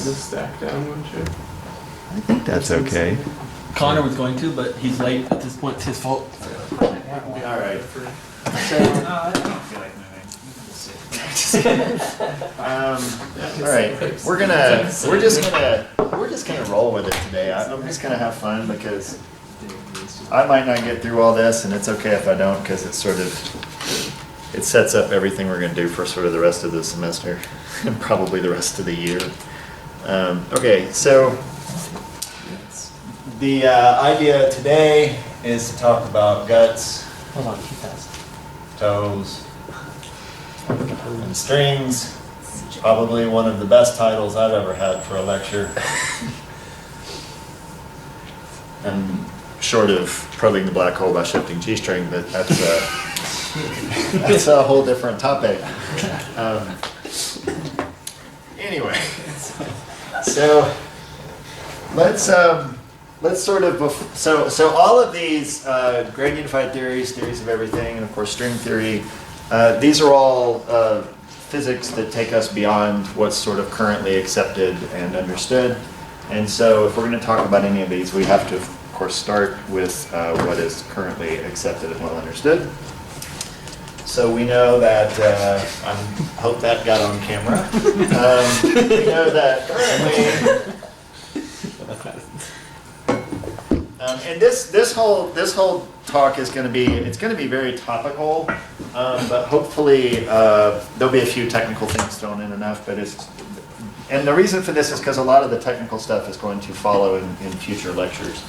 the stack down, wouldn't you? I think that's okay. Connor was going to, but he's late at this point. It's his fault. All right. So, I don't feel like moving. all right. We're just gonna roll with it today. I'm just gonna have fun because I might not get through all this, and it's okay if I don't, because it's sort of, it sets up everything we're gonna do for sort of the rest of the semester and probably the rest of the year. Okay, so the idea today is to talk about guts, Hold on, keep fast. toes, and strings. Probably one of the best titles I've ever had for a lecture. And short of probing the black hole by shifting G-string, but that's a whole different topic. Anyway, so let's sort of so all of these gradient unified theories, theories of everything, and of course string theory. These are all physics that take us beyond what's sort of currently accepted and understood. And so if we're going to talk about any of these, we have to, of course, start with what is currently accepted and well understood. So we know that, I hope that got on camera. We know that currently, and this whole talk is going to be, it's going to be very topical, but hopefully there'll be a few technical things thrown in enough. But and the reason for this is because a lot of the technical stuff is going to follow in future lectures.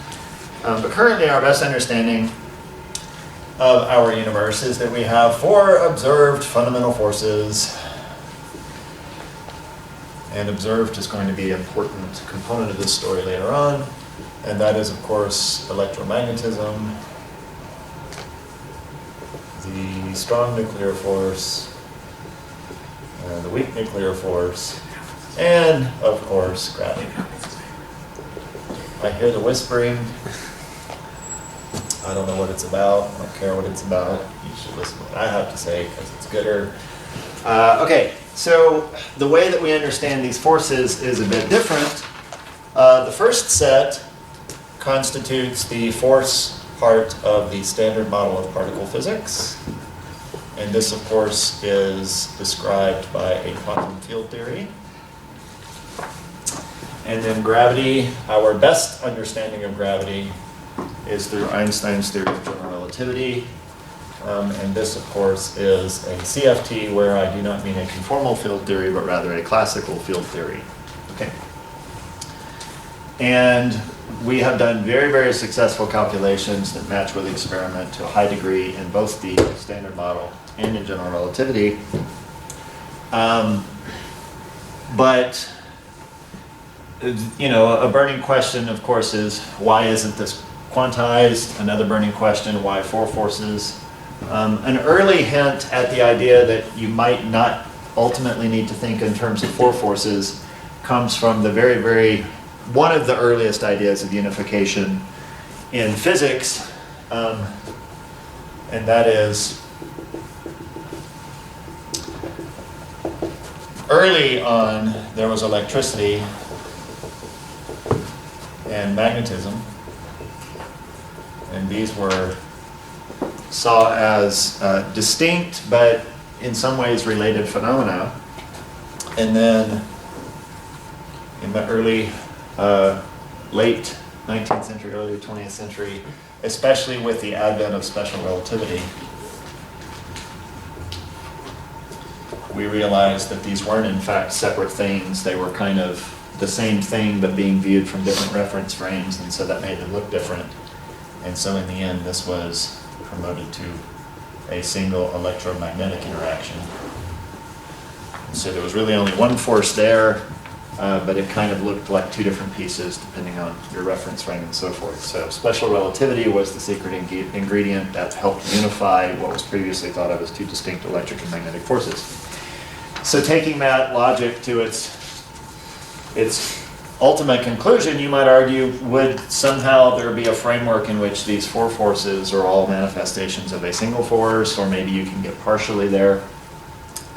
But currently, our best understanding of our universe is that we have 4 observed fundamental forces. And observed is going to be an important component of this story later on. And that is, of course, electromagnetism, the strong nuclear force, the weak nuclear force, and, of course, gravity. I hear the whispering. I don't know what it's about. I don't care what it's about. You should listen to what I have to say because it's gooder. Okay, so the way that we understand these forces is a bit different. The first set constitutes the force part of the standard model of particle physics. And this, of course, is described by a quantum field theory. And then gravity, our best understanding of gravity is through Einstein's theory of general relativity. And this, of course, is a CFT where I do not mean a conformal field theory, but rather a classical field theory. Okay. And we have done very, very successful calculations that match with the experiment to a high degree in both the standard model and in general relativity. But you know, a burning question, of course, is why isn't this quantized? Another burning question, why 4 forces? An early hint at the idea that you might not ultimately need to think in terms of 4 forces comes from the one of the earliest ideas of unification in physics, and that is early on there was electricity and magnetism, and these were saw as distinct but in some ways related phenomena. And then in the early late 19th century, early 20th century, especially with the advent of special relativity, we realized that these weren't in fact separate things. They were kind of the same thing but being viewed from different reference frames, and so that made them look different. And so in the end, this was promoted to a single electromagnetic interaction. So there was really only one force there, but it kind of looked like 2 different pieces depending on your reference frame and so forth. So special relativity was the secret ingredient that helped unify what was previously thought of as 2 distinct electric and magnetic forces. So taking that logic to its ultimate conclusion, you might argue, would somehow there be a framework in which these 4 forces are all manifestations of a single force, or maybe you can get partially there.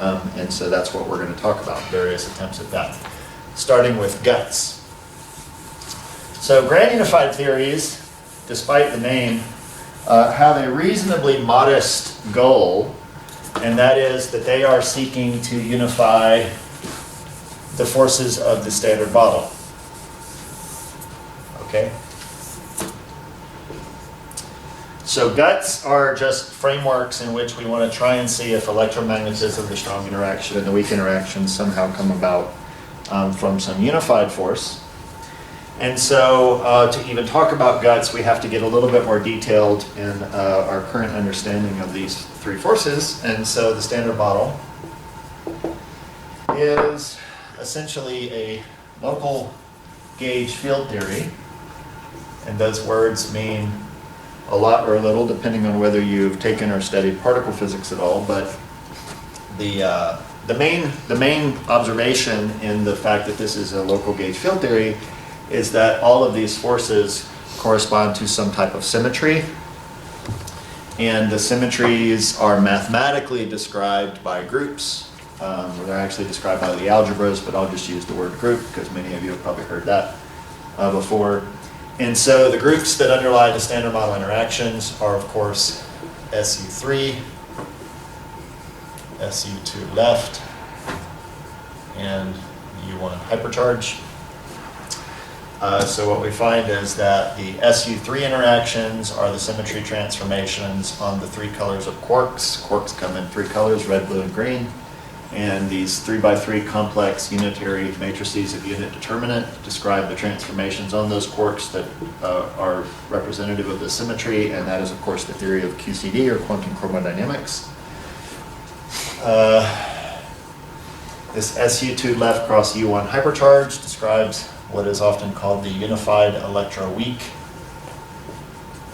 And so that's what we're going to talk about, various attempts at that. starting with guts. So grand unified theories, despite the name, have a reasonably modest goal, and that is that they are seeking to unify the forces of the standard model. Okay? So guts are just frameworks in which we want to try and see if electromagnetism, the strong interaction, and the weak interaction somehow come about from some unified force. And so to even talk about guts, we have to get a little bit more detailed in our current understanding of these three forces. And so the standard model is essentially a local gauge field theory. And those words mean a lot or a little, depending on whether you've taken or studied particle physics at all. But the main observation in the fact that this is a local gauge field theory is that all of these forces correspond to some type of symmetry. And the symmetries are mathematically described by groups. They're actually described by the algebras, but I'll just use the word group because many of you have probably heard that before. And so the groups that underlie the standard model interactions are, of course, SU3, SU2 left, and U1 hypercharge. So what we find is that the SU3 interactions are the symmetry transformations on the three colors of quarks. Quarks come in three colors, red, blue, and green. And these 3x3 complex unitary matrices of unit determinant describe the transformations on those quarks that are representative of the symmetry, and that is, of course, the theory of QCD, or quantum chromodynamics. This SU2 left cross U1 hypercharge describes what is often called the unified electroweak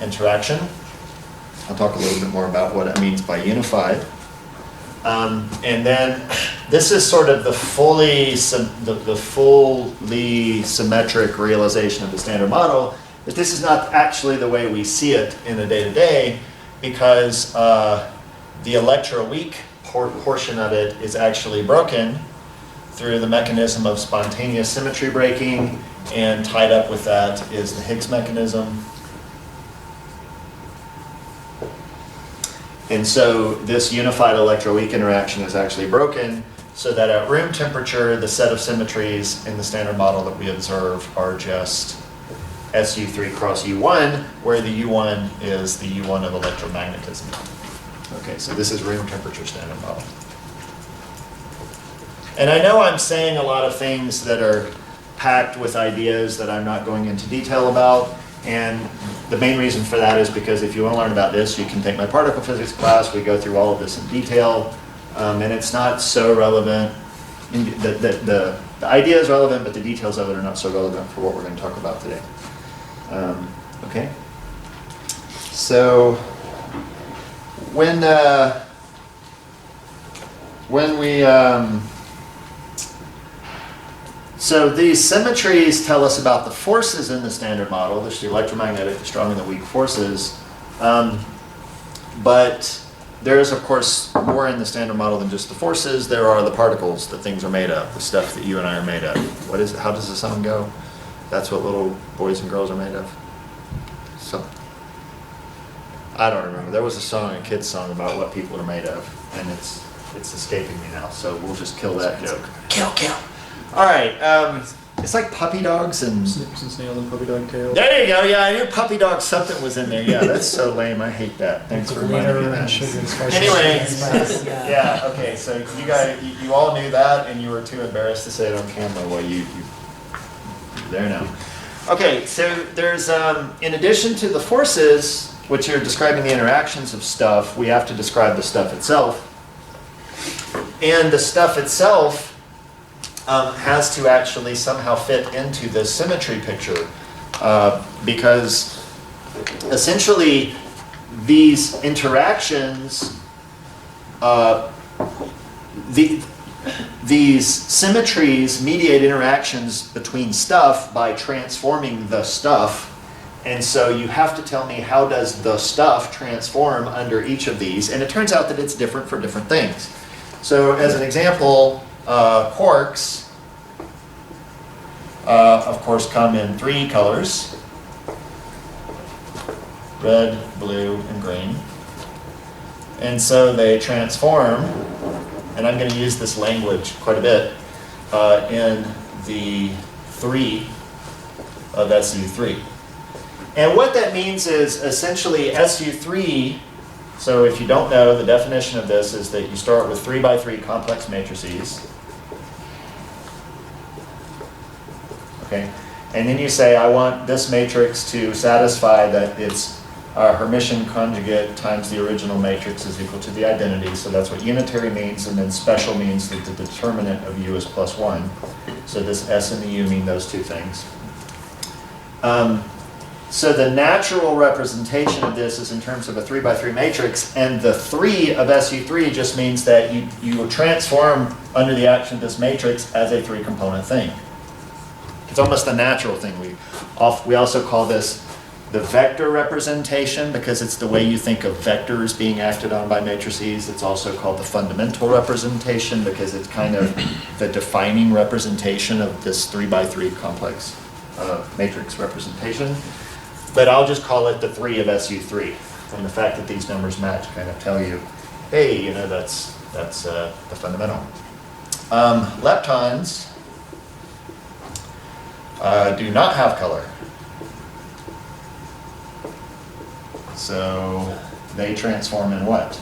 interaction. I'll talk a little bit more about what it means by unified. And then this is sort of the fully symmetric realization of the standard model, but this is not actually the way we see it in the day-to-day, because the electroweak portion of it is actually broken through the mechanism of spontaneous symmetry breaking, and tied up with that is the Higgs mechanism. And so this unified electroweak interaction is actually broken, so that at room temperature, the set of symmetries in the standard model that we observe are just SU3 cross U1, where the U1 is the U1 of electromagnetism. Okay, so this is room temperature standard model. And I know I'm saying a lot of things that are packed with ideas that I'm not going into detail about. And the main reason for that is because if you want to learn about this, you can take my particle physics class. We go through all of this in detail. And it's not so relevant. The idea is relevant, but the details of it are not so relevant for what we're going to talk about today. Okay? So when we... So these symmetries tell us about the forces in the standard model. There's the electromagnetic, the strong and the weak forces. But there is, of course, more in the standard model than just the forces. There are the particles that things are made of, the stuff that you and I are made of. What is it? How does the song go? That's what little boys and girls are made of. So, I don't remember. There was a song, a kid's song, about what people are made of, and it's escaping me now. So we'll just kill that joke. Kill. All right, it's like puppy dogs and... Snips and snails and puppy dog tails. There you go, yeah, I knew puppy dog something was in there. Yeah, that's so lame, I hate that. Thanks for reminding me of that. Anyway, yeah, okay, so you guys, you all knew that and you were too embarrassed to say it on camera. Well, you're there now. Okay, so there's, in addition to the forces, which are describing the interactions of stuff, we have to describe the stuff itself. And the stuff itself has to actually somehow fit into this symmetry picture, because essentially these interactions, these symmetries mediate interactions between stuff by transforming the stuff. And so you have to tell me, how does the stuff transform under each of these? And it turns out that it's different for different things. So as an example, quarks of course, come in 3 colors: red, blue, and green. And so they transform, and I'm going to use this language quite a bit, in the 3 of SU3. And what that means is essentially SU3, so if you don't know, the definition of this is that you start with 3 by 3 complex matrices. Okay? And then you say, I want this matrix to satisfy that its Hermitian conjugate times the original matrix is equal to the identity. So that's what unitary means, and then special means that the determinant of U is +1. So this S and the U mean those 2 things. So the natural representation of this is in terms of a 3 by 3 matrix, and the 3 of SU3 just means that you will transform under the action of this matrix as a 3-component thing. It's almost a natural thing. We also call this the vector representation because it's the way you think of vectors being acted on by matrices. It's also called the fundamental representation because it's kind of the defining representation of this 3 by 3 complex matrix representation. But I'll just call it the 3 of SU3. And the fact that these numbers match kind of tell you, hey, you know, that's the fundamental. Leptons do not have color. So they transform in what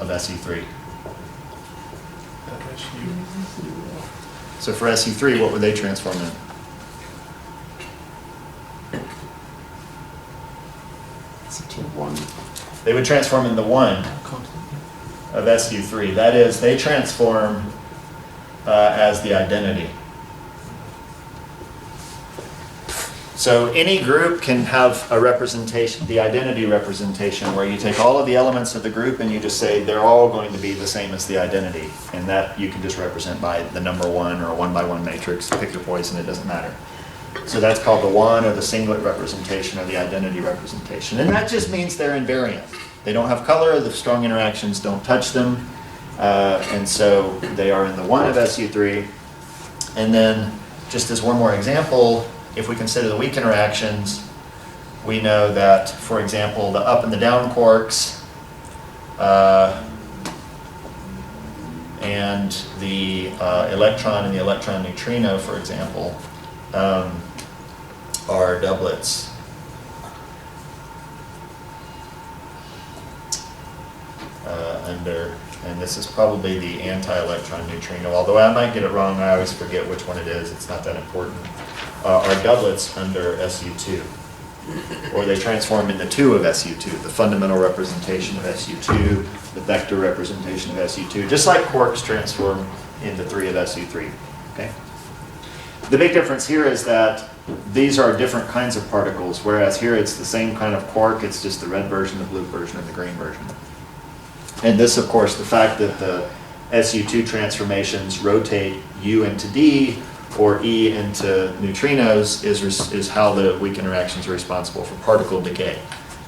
of SU3? So for SU3, what would they transform in? They would transform in the 1 of SU3. That is, they transform as the identity. So any group can have a representation, the identity representation, where you take all of the elements of the group and you just say they're all going to be the same as the identity. And that you can just represent by the number 1 or a 1 by 1 matrix. Pick your poison, it doesn't matter. So that's called the 1 or the singlet representation or the identity representation. And that just means they're invariant. They don't have color, the strong interactions don't touch them. And so they are in the 1 of SU3. And then just as one more example, if we consider the weak interactions, we know that, for example, the up and the down quarks and the electron and the electron neutrino, for example, are doublets. And this is probably the anti-electron neutrino, although I might get it wrong, I always forget which one it is, it's not that important, are doublets under SU2. Or they transform into 2 of SU2, the fundamental representation of SU2, the vector representation of SU2, just like quarks transform into 3 of SU3. Okay? The big difference here is that these are different kinds of particles, whereas here it's the same kind of quark, it's just the red version, the blue version, and the green version. And this, of course, the fact that the SU2 transformations rotate U into D or E into neutrinos is how the weak interactions are responsible for particle decay.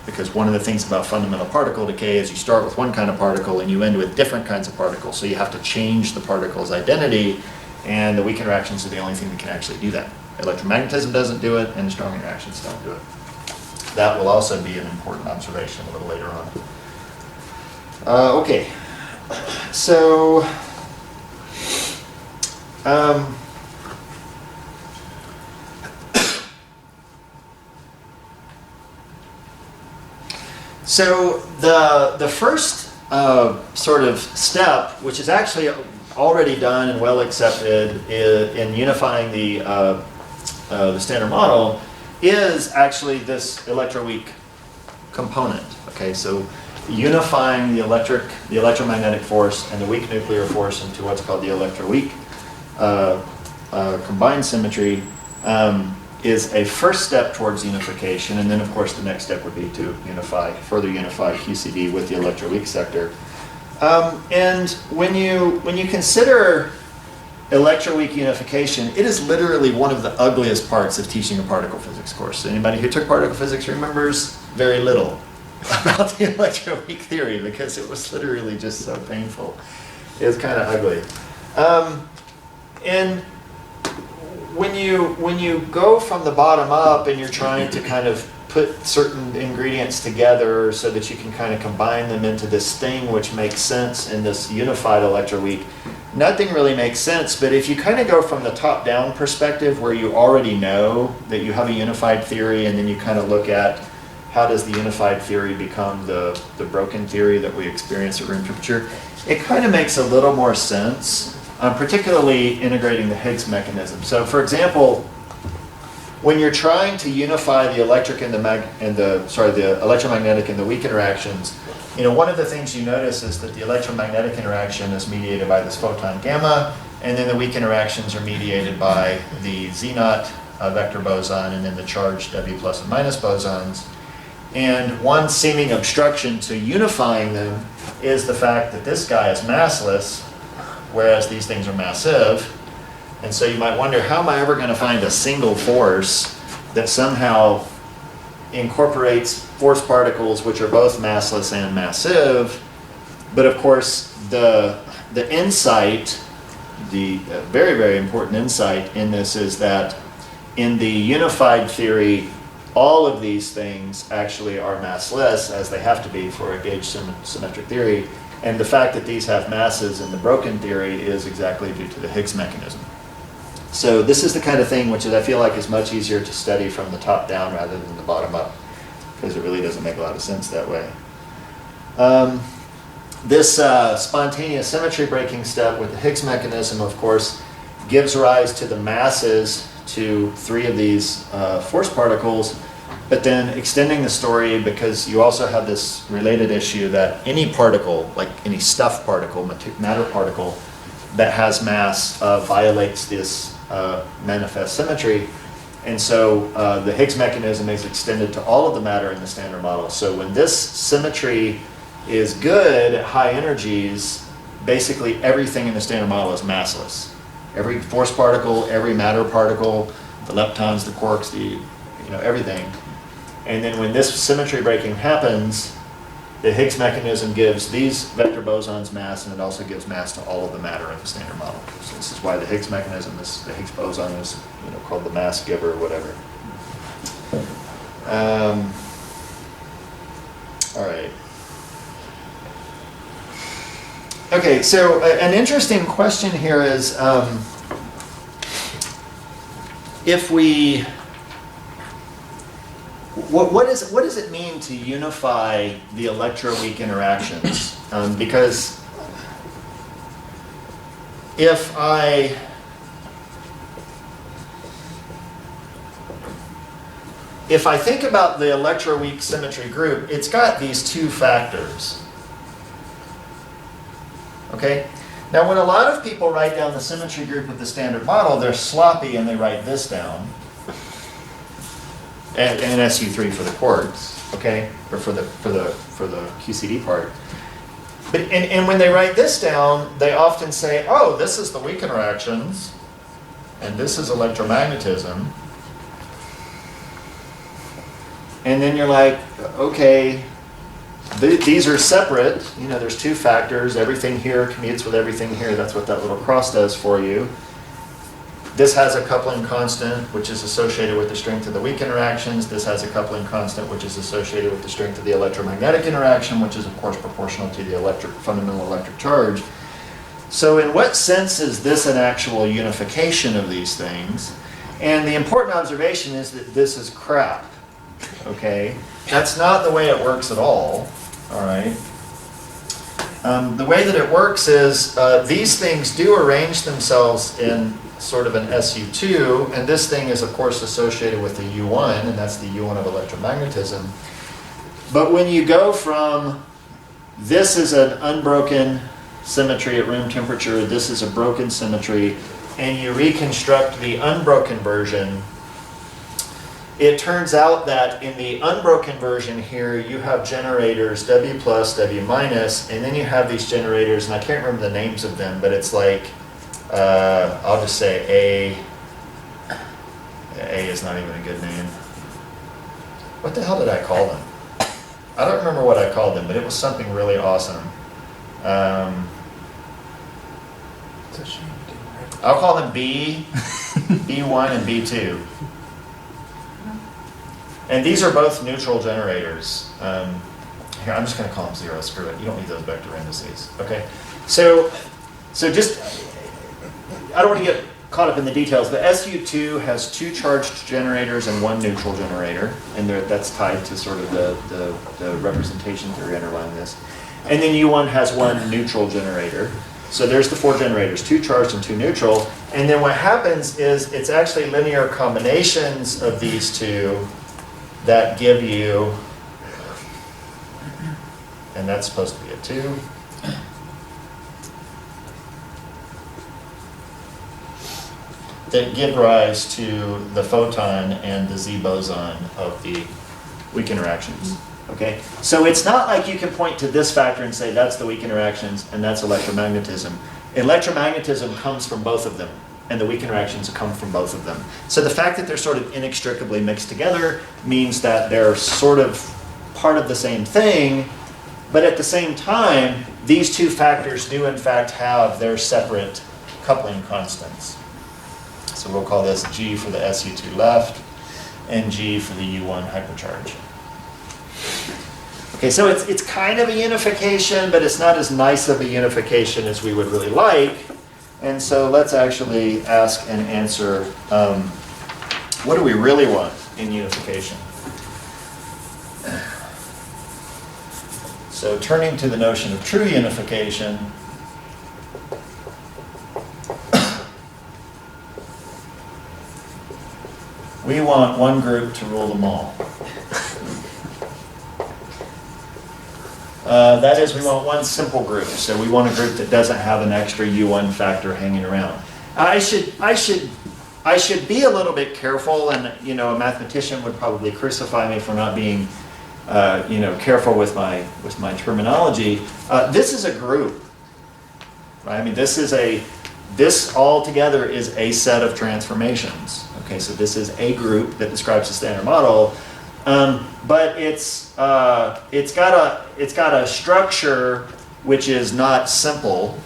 Because one of the things about fundamental particle decay is you start with one kind of particle and you end with different kinds of particles. So you have to change the particle's identity, and the weak interactions are the only thing that can actually do that. Electromagnetism doesn't do it, and strong interactions don't do it. That will also be an important observation a little later on. Okay, so so the first sort of step, which is actually already done and well accepted in unifying the standard model, is actually this electroweak component. Okay, so unifying the electromagnetic force and the weak nuclear force into what's called the electroweak combined symmetry is a first step towards unification, and then of course the next step would be to further unify QCD with the electroweak sector. And when you consider electroweak unification, it is literally one of the ugliest parts of teaching a particle physics course. Anybody who took particle physics remembers very little about the electroweak theory because it was literally just so painful. It was kind of ugly. And when you go from the bottom up and you're trying to kind of put certain ingredients together so that you can kind of combine them into this thing which makes sense in this unified electroweak, nothing really makes sense. But if you kind of go from the top-down perspective where you already know that you have a unified theory, and then you kind of look at how does the unified theory become the broken theory that we experience at room temperature, it kind of makes a little more sense, particularly integrating the Higgs mechanism. So for example, when you're trying to unify the electric and the electromagnetic and the weak interactions, one of the things you notice is that the electromagnetic interaction is mediated by this photon gamma, and then the weak interactions are mediated by the Z0 vector boson, and then the charged W plus and minus bosons. And one seeming obstruction to unifying them is the fact that this guy is massless, whereas these things are massive. And so you might wonder, how am I ever going to find a single force that somehow incorporates force particles which are both massless and massive? But of course, the insight, the very, very important insight in this is that in the unified theory, all of these things actually are massless, as they have to be for a gauge symmetric theory. And the fact that these have masses in the broken theory is exactly due to the Higgs mechanism. So this is the kind of thing which I feel like is much easier to study from the top down rather than the bottom up, because it really doesn't make a lot of sense that way. This spontaneous symmetry breaking step with the Higgs mechanism, of course, gives rise to the masses to 3 of these force particles, but then extending the story, because you also have this related issue that any particle, like any stuff particle, matter particle, that has mass violates this manifest symmetry. And so the Higgs mechanism is extended to all of the matter in the standard model. So when this symmetry is good at high energies, basically everything in the standard model is massless. Every force particle, every matter particle, the leptons, the quarks, everything. And then when this symmetry breaking happens, the Higgs mechanism gives these vector bosons mass, and it also gives mass to all of the matter in the standard model. So this is why the Higgs mechanism, the Higgs boson is called the mass giver or whatever. All right. Okay, so an interesting question here is if we, what does it mean to unify the electroweak interactions? Because if I think about the electroweak symmetry group, it's got these 2 factors. Okay? Now, when a lot of people write down the symmetry group of the standard model, they're sloppy and they write this down. And SU3 for the quarks, okay? Or for the QCD part. But and when they write this down, they often say, oh, this is the weak interactions, and this is electromagnetism. And then you're like, okay, these are separate. There's 2 factors. Everything here commutes with everything here. That's what that little cross does for you. This has a coupling constant, which is associated with the strength of the weak interactions. This has a coupling constant, which is associated with the strength of the electromagnetic interaction, which is, of course, proportional to the fundamental electric charge. So in what sense is this an actual unification of these things? And the important observation is that this is crap. Okay? That's not the way it works at all. All right? The way that it works is these things do arrange themselves in sort of an SU2, and this thing is, of course, associated with the U1, and that's the U1 of electromagnetism. But when you go from this is an unbroken symmetry at room temperature, this is a broken symmetry, and you reconstruct the unbroken version, it turns out that in the unbroken version here, you have generators W plus, W minus, and then you have these generators, and I can't remember the names of them, but it's like, I'll just say A is not even a good name. What the hell did I call them? I don't remember what I called them, but it was something really awesome. I'll call them B. B1 and B2. And these are both neutral generators. Here, I'm just going to call them 0, screw it. You don't need those vector indices. Okay, so just, I don't want to get caught up in the details, but SU2 has 2 charged generators and 1 neutral generator, and that's tied to sort of the representation theory underlying this. And then U1 has 1 neutral generator. So there's the 4 generators, 2 charged and 2 neutral. And then what happens is it's actually linear combinations of these two that give you, and that's supposed to be a 2. That give rise to the photon and the Z boson of the weak interactions. Okay, so it's not like you can point to this factor and say that's the weak interactions and that's electromagnetism. Electromagnetism comes from both of them, and the weak interactions come from both of them. So the fact that they're sort of inextricably mixed together means that they're sort of part of the same thing, but at the same time, these 2 factors do in fact have their separate coupling constants. So we'll call this G for the SU2 left and G for the U1 hypercharge. Okay, so it's kind of a unification, but it's not as nice of a unification as we would really like. And so let's actually ask and answer, what do we really want in unification? So turning to the notion of true unification, we want one group to rule them all. That is, we want one simple group. So we want a group that doesn't have an extra U1 factor hanging around. I should be a little bit careful, and a mathematician would probably crucify me for not being careful with my terminology. This is a group, right? I mean, this altogether is a set of transformations. Okay, so this is a group that describes the standard model, but it's got a structure which is not simple,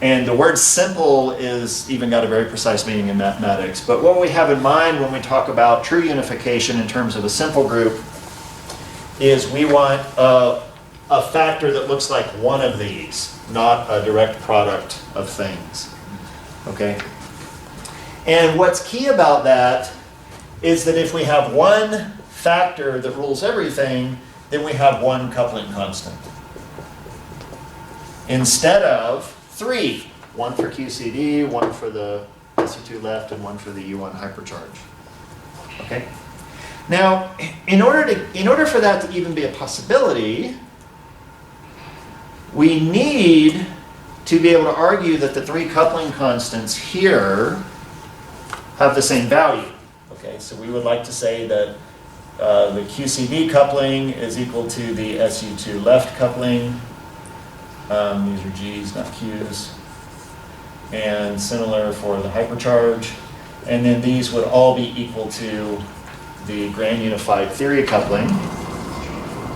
and the word simple is even got a very precise meaning in mathematics. But what we have in mind when we talk about true unification in terms of a simple group is we want a factor that looks like one of these, not a direct product of things. Okay? And what's key about that is that if we have one factor that rules everything, then we have one coupling constant. Instead of 3, one for QCD, one for the SU2 left, and one for the U1 hypercharge. Okay? Now, in order for that to even be a possibility, we need to be able to argue that the 3 coupling constants here have the same value. Okay, so we would like to say that the QCD coupling is equal to the SU2 left coupling. These are G's, not Q's. And similar for the hypercharge. And then these would all be equal to the grand unified theory coupling.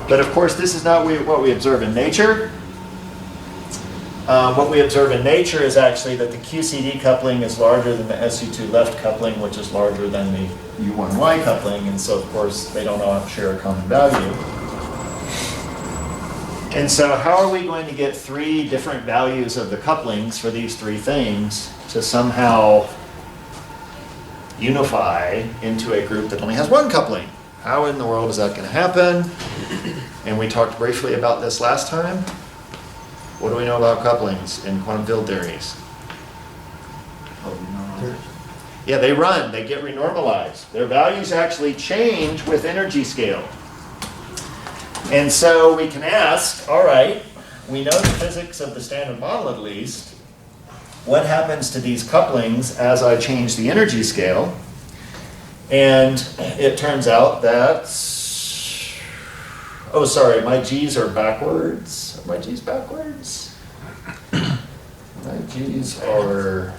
But of course, this is not what we observe in nature. What we observe in nature is actually that the QCD coupling is larger than the SU2 left coupling, which is larger than the U1Y coupling, and so of course they don't all share a common value. And so how are we going to get 3 different values of the couplings for these 3 things to somehow unify into a group that only has one coupling? How in the world is that going to happen? And we talked briefly about this last time. What do we know about couplings in quantum field theories? Yeah, they run, they get renormalized. Their values actually change with energy scale. And so we can ask, all right, we know the physics of the standard model at least. What happens to these couplings as I change the energy scale? And it turns out that, oh, sorry, my G's are backwards. Are my G's backwards? My G's are...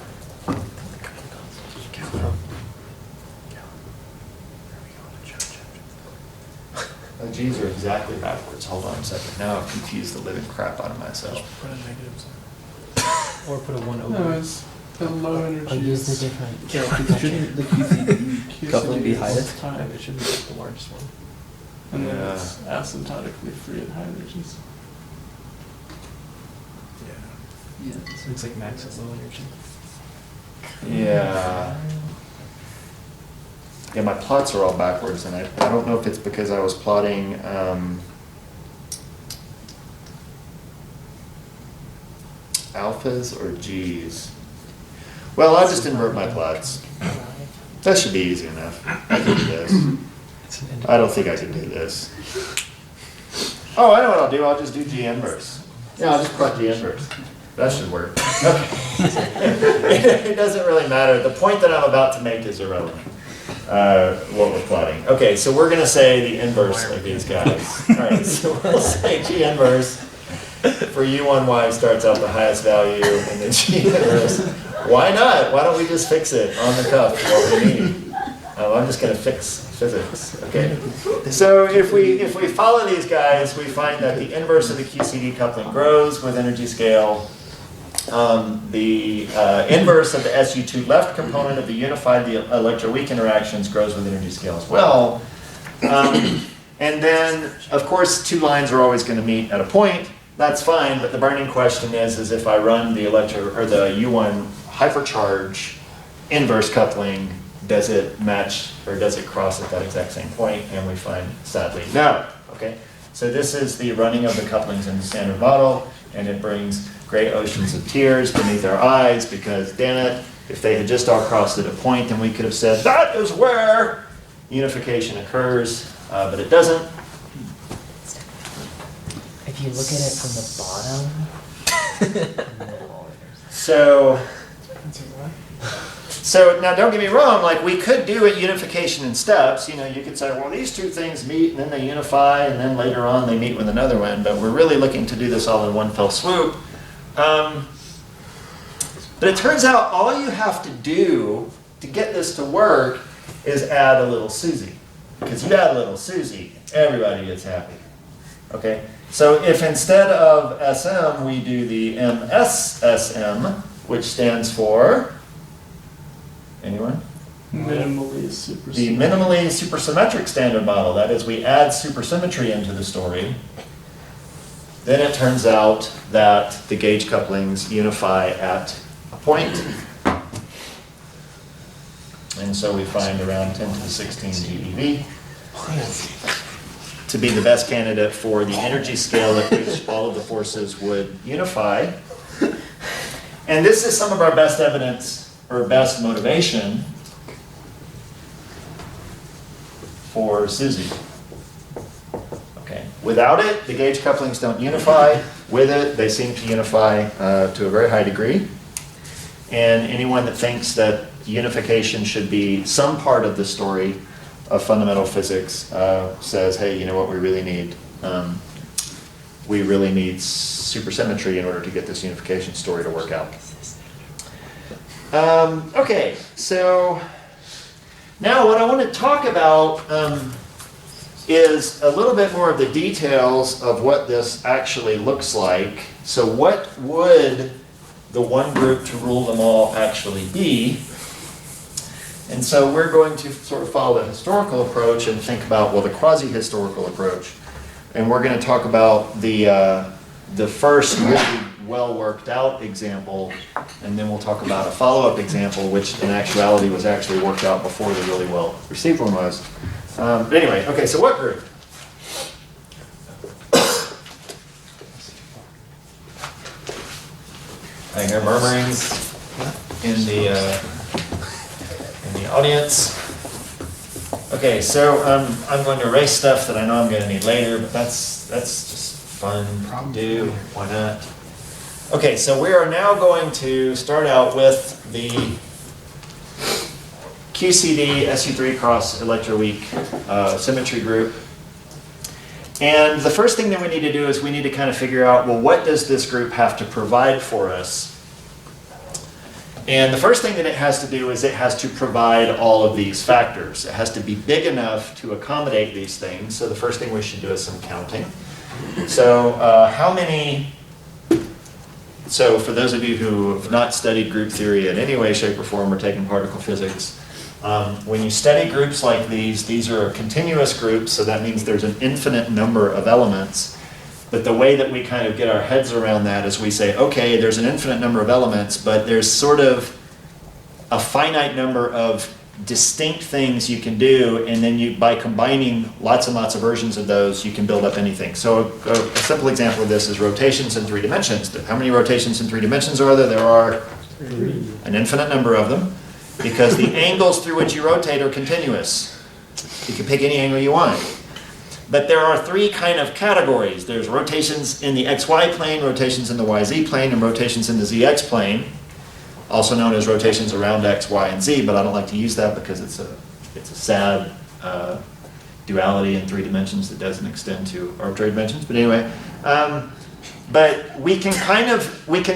My G's are exactly backwards. Hold on a second. Now I've confused the living crap out of myself. Put a negative sign. Or put a 1 over. No, it. it's The low energy. I'll use the different. Shouldn't the QCD coupling be highest? Time. It should be like the largest one. And then Yeah. it's asymptotically free at high energies. Yeah. So it's like max at low energy. Yeah. Yeah, my plots are all backwards, and I don't know if it's because I was plotting alphas or G's. Well, I'll just invert my plots. That should be easy enough. I can do this. It's an I don't think I can do this. Oh, I know what I'll do. I'll just do G inverse. Yeah, I'll just plot G inverse. That should work. Okay. It doesn't really matter. The point that I'm about to make is irrelevant. What we're plotting. Okay, so we're going to say the inverse of these guys. All right, so we'll say G inverse for U1Y starts out the highest value, and then G inverse. Why not? Why don't we just fix it on the cuff what we need? I'm just going to fix physics. Okay. So if we follow these guys, we find that the inverse of the QCD coupling grows with energy scale. The inverse of the SU2 left component of the unified electroweak interactions grows with energy scale as well. And then, of course, two lines are always going to meet at a point. That's fine, but the burning question is if I run the the U1 hypercharge inverse coupling, does it match or does it cross at that exact same point? And we find, sadly, no. Okay. So this is the running of the couplings in the standard model, and it brings great oceans of tears beneath our eyes because, damn it, if they had just all crossed at a point, then we could have said, that is where unification occurs, but it doesn't. If you look at it from the bottom, So now don't get me wrong, like we could do a unification in steps. You know, you could say, well, these two things meet and then they unify and then later on they meet with another one, but we're really looking to do this all in one fell swoop. But it turns out all you have to do to get this to work is add a little Susie. Because you add a little Susie, everybody gets happy. Okay? So if instead of SM we do the MSSM, which stands for, anyone? Minimally supersymmetric. The minimally supersymmetric standard model. That is, we add supersymmetry into the story. Then it turns out that the gauge couplings unify at a point. And so we find around 10 to the 16 GeV to be the best candidate for the energy scale at which all of the forces would unify. And this is some of our best evidence or best motivation for SUSY. Okay. Without it, the gauge couplings don't unify. With it, they seem to unify to a very high degree. And anyone that thinks that unification should be some part of the story of fundamental physics says, hey, you know what we really need? We really need supersymmetry in order to get this unification story to work out. Okay, so now what I want to talk about is a little bit more of the details of what this actually looks like. So what would the one group to rule them all actually be? And so we're going to sort of follow the historical approach and think about, well, the quasi-historical approach. And we're going to talk about the first really well worked out example, and then we'll talk about a follow-up example, which in actuality was actually worked out before the really well received one was. But anyway, okay, so what group? I hear murmurings in the audience. Okay, so I'm going to erase stuff that I know I'm going to need later, but that's just fun to do. Why not? Okay, so we are now going to start out with the QCD SU3 cross Electroweak symmetry group. And the first thing that we need to do is we need to kind of figure out, well, what does this group have to provide for us? And the first thing that it has to do is it has to provide all of these factors. It has to be big enough to accommodate these things. So the first thing we should do is some counting. So how many So for those of you who have not studied group theory in any way, shape, or form, or taken particle physics, when you study groups like these are continuous groups, so that means there's an infinite number of elements. But the way that we kind of get our heads around that is we say, okay, there's an infinite number of elements, but there's sort of a finite number of distinct things you can do, and then you, by combining lots and lots of versions of those, you can build up anything. So a simple example of this is rotations in 3 dimensions. How many rotations in 3 dimensions are there? There are an infinite number of them, because the angles through which you rotate are continuous. You can pick any angle you want. But there are 3 kind of categories. There's rotations in the xy plane, rotations in the yz plane, and rotations in the zx plane, also known as rotations around x, y, and z, but I don't like to use that because it's a sad duality in 3 dimensions that doesn't extend to arbitrary dimensions. But anyway, but we can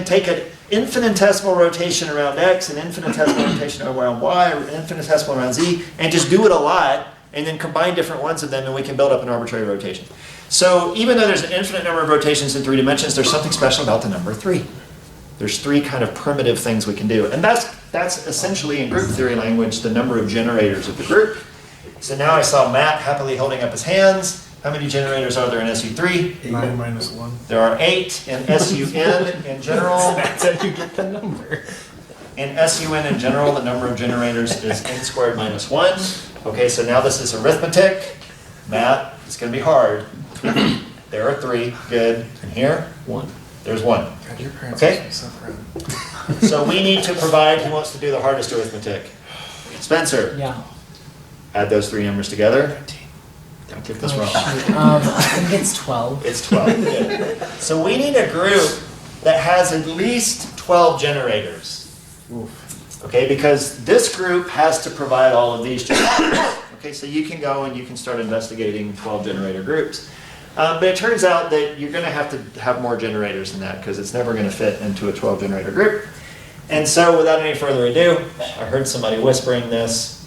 take an infinitesimal rotation around x, an infinitesimal rotation around y, or an infinitesimal around z, and just do it a lot, and then combine different ones of them, and we can build up an arbitrary rotation. So even though there's an infinite number of rotations in 3 dimensions, there's something special about the number 3. There's 3 kind of primitive things we can do. And that's essentially, in group theory language, the number of generators of the group. So now I saw Matt happily holding up his hands. How many generators are there in SU3? 9 minus 1. There are 8 in SUN in general. That's how you get the number. In SUN in general, the number of generators is n squared minus 1. Okay, so now this is arithmetic. Matt, it's going to be hard. There are 3. Good. And here? 1. There's 1. God, your parents Okay. are so proud. So we need to provide, who wants to do the hardest arithmetic? Spencer, Yeah. add those 3 numbers together. Don't get this wrong. I think it's 12. It's 12. Good. So we need a group that has at least 12 generators. Okay, because this group has to provide all of these generators. Okay, so you can go and you can start investigating 12 generator groups. But it turns out that you're going to have more generators than that, because it's never going to fit into a 12 generator group. And so without any further ado, I heard somebody whispering this.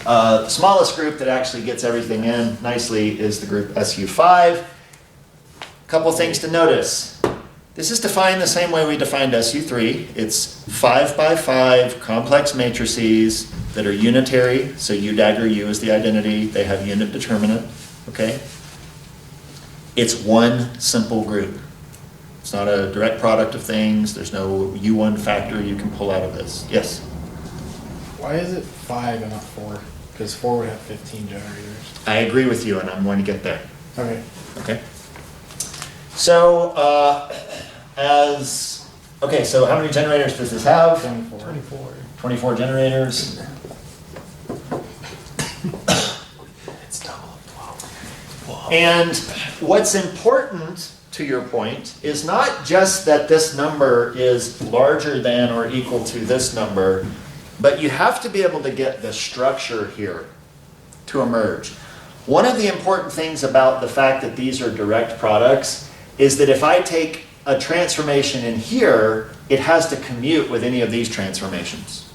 The smallest group that actually gets everything in nicely is the group SU5. Couple things to notice. This is defined the same way we defined SU3. It's 5 by 5 complex matrices that are unitary. So U dagger U is the identity. They have unit determinant. Okay? It's one simple group. It's not a direct product of things. There's no U1 factor you can pull out of this. Yes? Why is it 5 and not 4? Because 4 would have 15 generators. I agree with you, and I'm going to get there. Okay. Okay? So, so how many generators does this have? 24. 24 generators. It's double of 12. And what's important, to your point, is not just that this number is larger than or equal to this number, but you have to be able to get the structure here to emerge. One of the important things about the fact that these are direct products is that if I take a transformation in here, it has to commute with any of these transformations.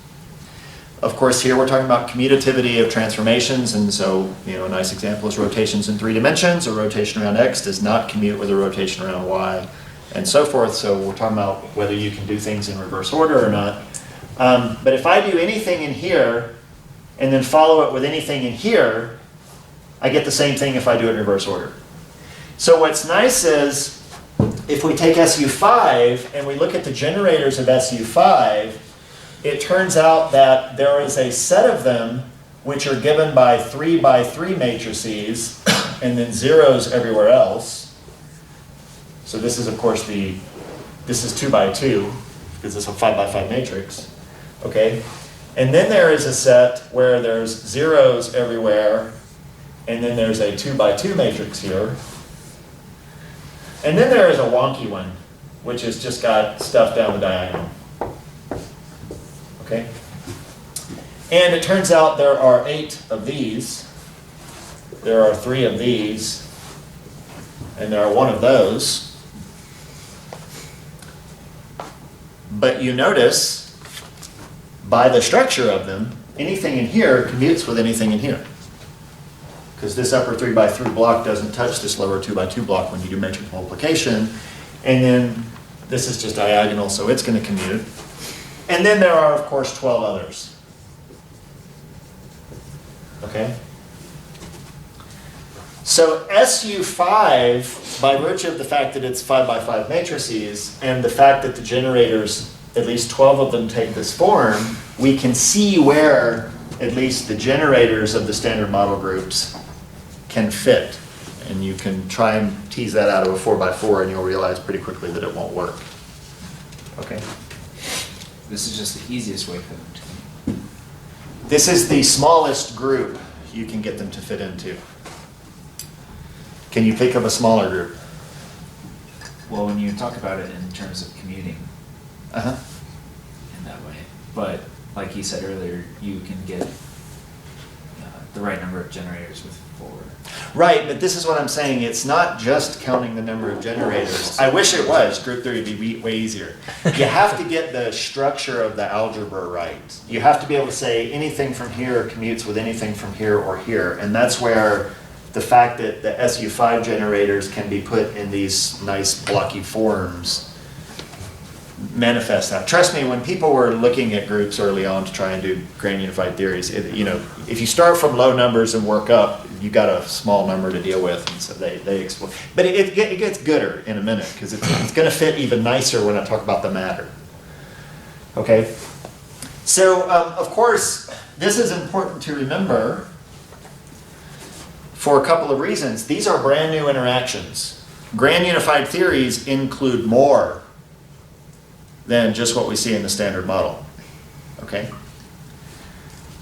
Of course, here we're talking about commutativity of transformations, and so, a nice example is rotations in 3 dimensions. A rotation around x does not commute with a rotation around y, and so forth. So we're talking about whether you can do things in reverse order or not. But if I do anything in here, and then follow it with anything in here, I get the same thing if I do it in reverse order. So what's nice is, if we take SU5 and we look at the generators of SU5, it turns out that there is a set of them which are given by 3 by 3 matrices and then zeros everywhere else. So this is, of course, this is 2 by 2 because it's a 5 by 5 matrix. Okay? And then there is a set where there's zeros everywhere, and then there's a 2 by 2 matrix here. And then there is a wonky one, which has just got stuff down the diagonal. Okay? And it turns out there are 8 of these, there are 3 of these, and there are 1 of those. But you notice, by the structure of them, anything in here commutes with anything in here. Because this upper 3 by 3 block doesn't touch this lower 2 by 2 block when you do matrix multiplication. And then This is just diagonal, so it's going to commute. And then there are, of course, 12 others. Okay? So SU5, by virtue of the fact that it's 5 by 5 matrices, and the fact that the generators, at least 12 of them take this form, we can see where at least the generators of the standard model groups can fit. And you can try and tease that out of a 4 by 4, and you'll realize pretty quickly that it won't work. Okay? This is just the easiest way for them to. This is the smallest group you can get them to fit into. Can you think of a smaller group? Well, when you talk about it in terms of commuting Uh-huh. in that way, but like he said earlier, you can get the right number of generators with 4. Right, but this is what I'm saying. It's not just counting the number of generators. I wish it was. Group theory would be way easier. You have to get the structure of the algebra right. You have to be able to say anything from here commutes with anything from here or here. And that's where the fact that the SU5 generators can be put in these nice blocky forms manifest that. Trust me, when people were looking at groups early on to try and do grand unified theories, if you start from low numbers and work up, you got a small number to deal with, and so they explode. But it gets gooder in a minute, because it's going to fit even nicer when I talk about the matter. Okay? So, of course, this is important to remember for a couple of reasons. These are brand new interactions. Grand unified theories include more than just what we see in the standard model. Okay?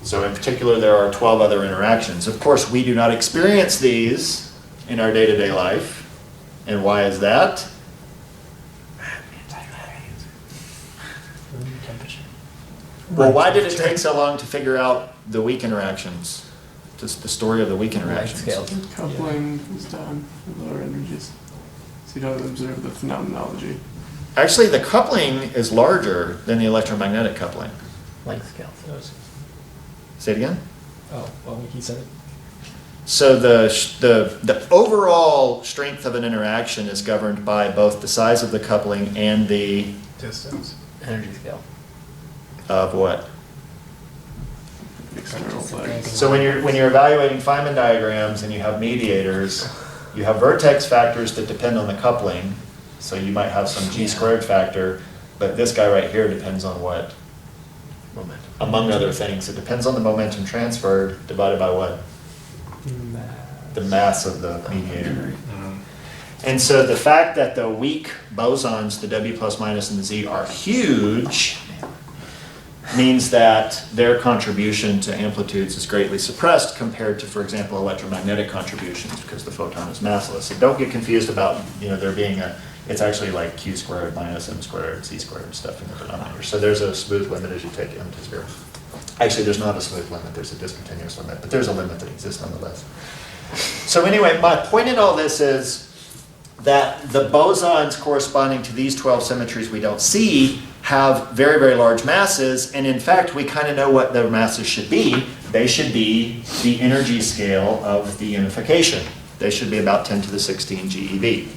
So in particular, there are 12 other interactions. Of course, we do not experience these in our day-to-day life. And why is that? Temperature. Well, why did it take so long to figure out the weak interactions? Just the story of the weak interactions. Scales. Coupling is down at lower energies. So you don't observe the phenomenology. Actually, the coupling is larger than the electromagnetic coupling. Length scales. Say it again? Oh, well, he said it. So the overall strength of an interaction is governed by both the size of the coupling and the Distance. Energy scale. of what? External flags. So when you're evaluating Feynman diagrams and you have mediators, you have vertex factors that depend on the coupling. So you might have some g squared factor, but this guy right here depends on what? Momentum. Among other things, it depends on the momentum transferred divided by what? The mass of the mediator. And so the fact that the weak bosons, the W plus minus and the Z, are huge means that their contribution to amplitudes is greatly suppressed compared to, for example, electromagnetic contributions, because the photon is massless. So don't get confused about, there being it's actually like Q squared minus M squared, Z squared and stuff in the denominator. So there's a smooth limit as you take M to 0. Actually, there's not a smooth limit, there's a discontinuous limit, but there's a limit that exists nonetheless. So anyway, my point in all this is that the bosons corresponding to these 12 symmetries we don't see have very, very large masses, and in fact, we kind of know what their masses should be. They should be the energy scale of the unification. They should be about 10 to the 16 GeV.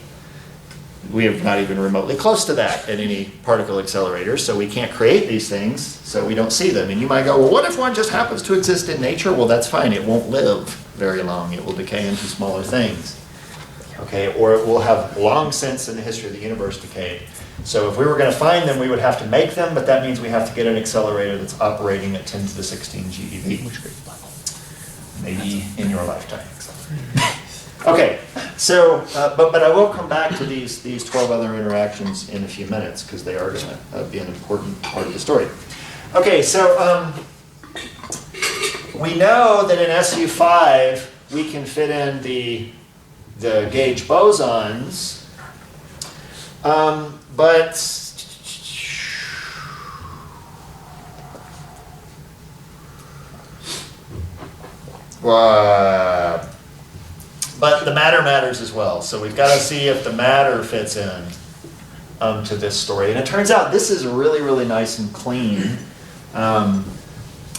We are not even remotely close to that at any particle accelerator, so we can't create these things, so we don't see them. And you might go, well, what if one just happens to exist in nature? Well, that's fine. It won't live very long. It will decay into smaller things. Okay, or it will have long since in the history of the universe decayed. So if we were going to find them, we would have to make them, but that means we have to get an accelerator that's operating at 10 to the 16 GeV. Maybe in your lifetime. Okay, so, but I will come back to these 12 other interactions in a few minutes, because they are going to be an important part of the story. Okay, so we know that in SU5 we can fit in the gauge bosons, but the matter matters as well. So we've got to see if the matter fits in to this story. And it turns out this is really, really nice and clean. And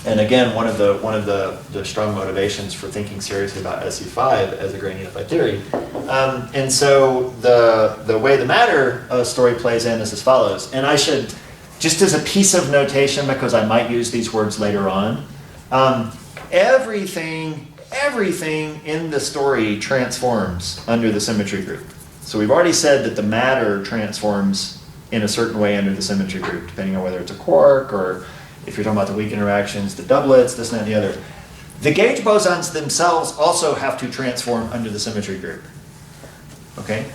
And again, one of the strong motivations for thinking seriously about SU5 as a grain unified theory. And so the way the matter story plays in is as follows. And I should, just as a piece of notation, because I might use these words later on, everything in the story transforms under the symmetry group. So we've already said that the matter transforms in a certain way under the symmetry group, depending on whether it's a quark or if you're talking about the weak interactions, the doublets, this, and that, and the other. The gauge bosons themselves also have to transform under the symmetry group. Okay?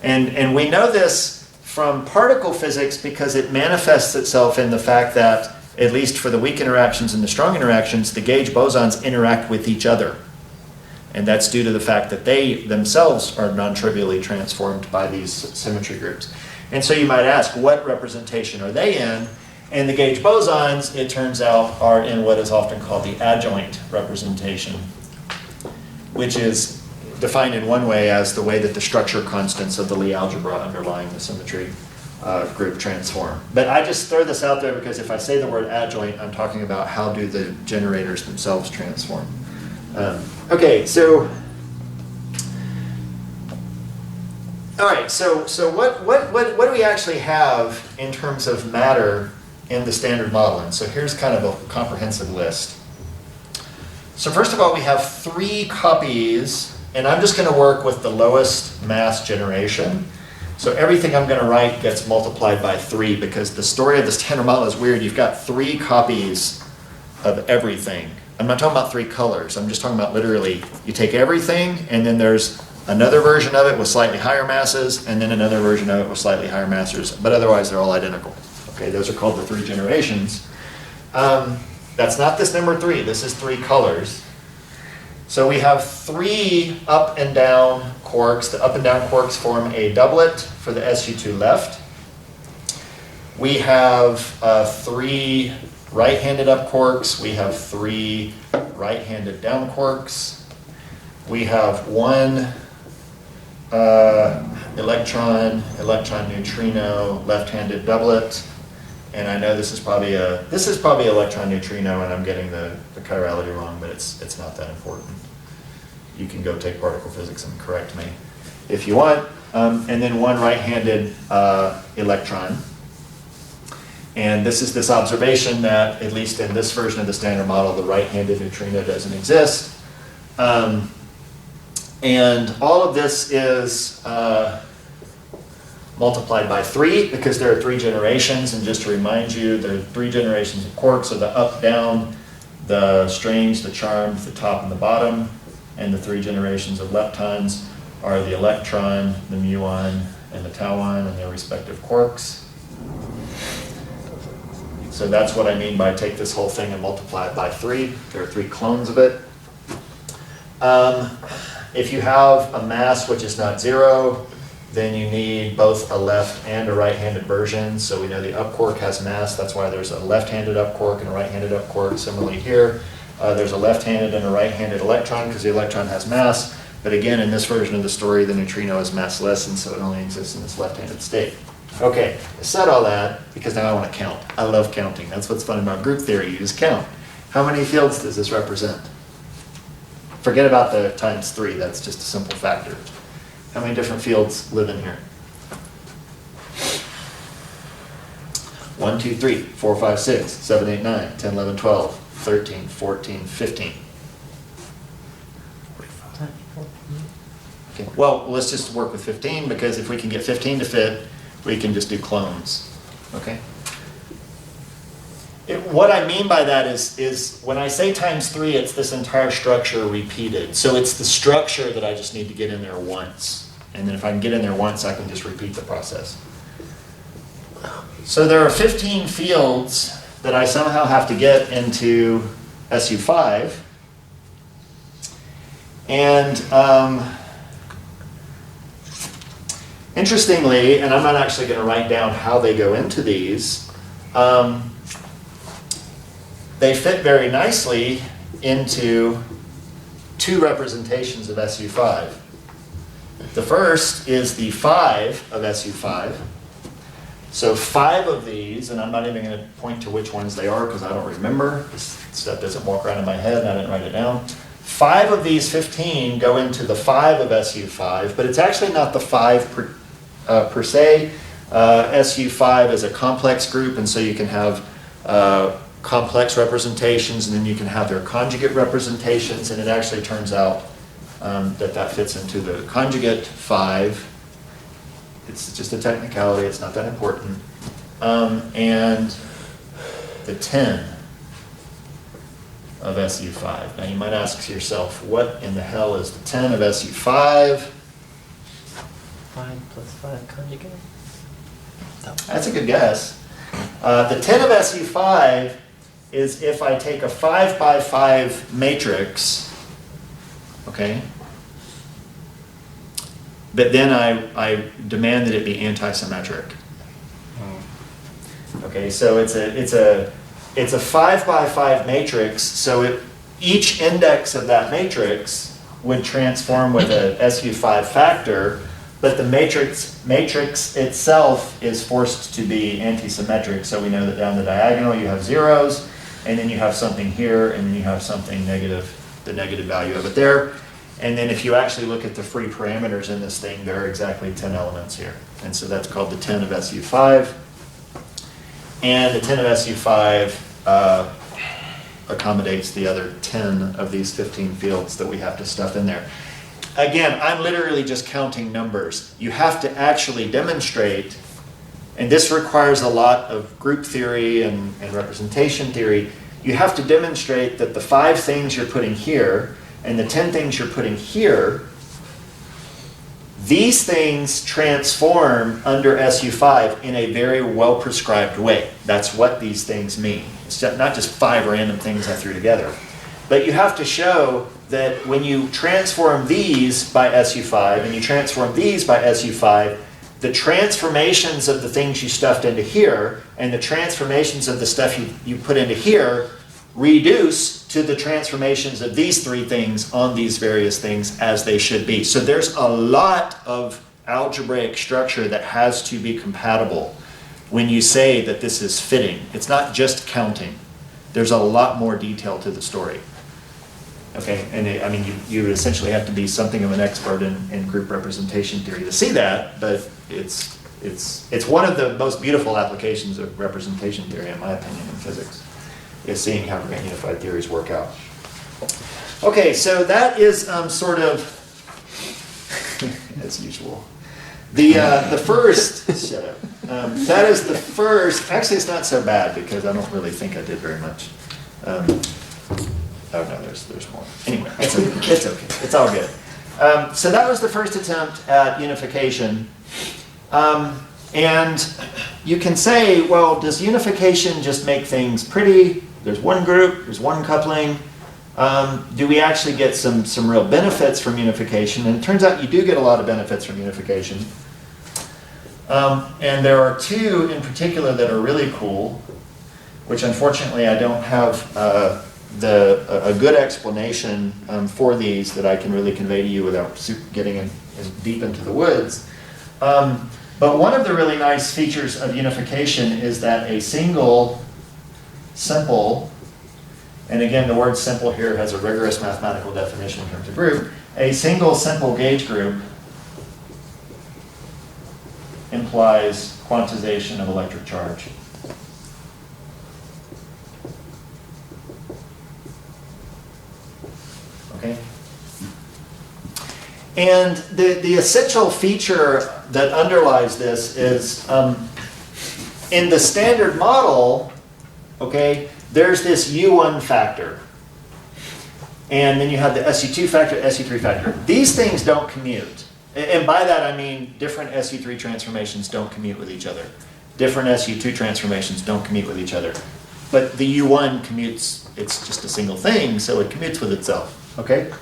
And we know this from particle physics because it manifests itself in the fact that, at least for the weak interactions and the strong interactions, the gauge bosons interact with each other. And that's due to the fact that they themselves are non-trivially transformed by these symmetry groups. And so you might ask, what representation are they in? And the gauge bosons, it turns out, are in what is often called the adjoint representation, which is defined in one way as the way that the structure constants of the Lie algebra underlying the symmetry group transform. But I just throw this out there because if I say the word adjoint, I'm talking about how do the generators themselves transform. Okay, so all right, so what do we actually have in terms of matter in the standard model? And so here's kind of a comprehensive list. So first of all, we have 3 copies, and I'm just going to work with the lowest mass generation. So everything I'm going to write gets multiplied by 3 because the story of the standard model is weird. You've got 3 copies of everything. I'm not talking about 3 colors. I'm just talking about literally, you take everything, and then there's another version of it with slightly higher masses, and then another version of it with slightly higher masses, but otherwise they're all identical. Okay, those are called the 3 generations. That's not this number 3, this is 3 colors. So we have 3 up and down quarks. The up and down quarks form a doublet for the SU2 left. We have 3 right-handed up quarks. We have 3 right-handed down quarks. We have 1 electron neutrino left-handed doublet. And I know this is probably electron neutrino, and I'm getting the chirality wrong, but it's not that important. You can go take particle physics and correct me if you want. And then 1 right-handed electron. And this is this observation that, at least in this version of the standard model, the right-handed neutrino doesn't exist. And all of this is multiplied by 3 because there are 3 generations. And just to remind you, there are 3 generations of quarks. So the up, down, the strange, the charmed, the top and the bottom. And the 3 generations of leptons are the electron, the muon, and the tauon and their respective quarks. So that's what I mean by take this whole thing and multiply it by 3. There are 3 clones of it. If you have a mass which is not 0, then you need both a left and a right-handed version. So we know the up quark has mass. That's why there's a left-handed up quark and a right-handed up quark. Similarly here, there's a left-handed and a right-handed electron because the electron has mass. But again, in this version of the story, the neutrino is massless, and so it only exists in this left-handed state. Okay, I said all that because now I want to count. I love counting. That's what's fun about group theory. You just count. How many fields does this represent? Forget about the times 3. That's just a simple factor. How many different fields live in here? 1, 2, 3, 4, 5, 6, 7, 8, 9, 10, 11, 12, 13, 14, 15. Okay. Well, let's just work with 15 because if we can get 15 to fit, we can just do clones. Okay? What I mean by that is when I say times 3, it's this entire structure repeated. So it's the structure that I just need to get in there once. And then if I can get in there once, I can just repeat the process. So there are 15 fields that I somehow have to get into SU5. And interestingly, and I'm not actually going to write down how they go into these, they fit very nicely into 2 representations of SU5. The first is the 5 of SU5. So 5 of these, and I'm not even going to point to which ones they are because I don't remember. This stuff doesn't walk around in my head and I didn't write it down. 5 of these 15 go into the 5 of SU5, but it's actually not the 5 per se. SU5 is a complex group, and so you can have complex representations, and then you can have their conjugate representations, and it actually turns out that fits into the conjugate 5. It's just a technicality, it's not that important. And the 10 of SU5. Now you might ask yourself, what in the hell is the 10 of SU5? 5 plus 5 conjugate? That's a good guess. The 10 of SU5 is if I take a 5 by 5 matrix, okay, but then I demand that it be anti-symmetric. Okay, so it's a 5 by 5 matrix, so each index of that matrix would transform with a SU5 factor, but the matrix itself is forced to be anti-symmetric, so we know that down the diagonal you have zeros, and then you have something here, and then you have something negative, the negative value of it there. And then if you actually look at the free parameters in this thing, there are exactly 10 elements here. And so that's called the 10 of SU5. And the 10 of SU5 accommodates the other 10 of these 15 fields that we have to stuff in there. Again, I'm literally just counting numbers. You have to actually demonstrate, and this requires a lot of group theory and representation theory. You have to demonstrate that the 5 things you're putting here and the 10 things you're putting here, these things transform under SU5 in a very well-prescribed way. That's what these things mean. It's not just 5 random things I threw together. But you have to show that when you transform these by SU5 and you transform these by SU5, the transformations of the things you stuffed into here and the transformations of the stuff you put into here reduce to the transformations of these 3 things on these various things as they should be. So there's a lot of algebraic structure that has to be compatible when you say that this is fitting. It's not just counting. There's a lot more detail to the story. Okay, and I mean, you would essentially have to be something of an expert in group representation theory to see that, but it's one of the most beautiful applications of representation theory, in my opinion, in physics, is seeing how grand unified theories work out. Okay, so that is sort of, as usual, the first, shut up, that is the first, actually it's not so bad because I don't really think I did very much. Oh no, there's more. Anyway, it's okay. It's okay. It's all good. So that was the first attempt at unification. And you can say, well, does unification just make things pretty? There's one group, there's one coupling. Do we actually get some real benefits from unification? And it turns out you do get a lot of benefits from unification. And there are 2 in particular that are really cool, which unfortunately I don't have a good explanation for these that I can really convey to you without getting in deep into the woods. But one of the really nice features of unification is that a single simple, and again the word simple here has a rigorous mathematical definition in terms of group, a single simple gauge group implies quantization of electric charge. Okay? And the essential feature that underlies this is in the standard model, okay, there's this U1 factor. And then you have the SU2 factor, SU3 factor. These things don't commute. And by that I mean different SU3 transformations don't commute with each other. Different SU2 transformations don't commute with each other. But the U1 commutes, it's just a single thing, so it commutes with itself. Okay?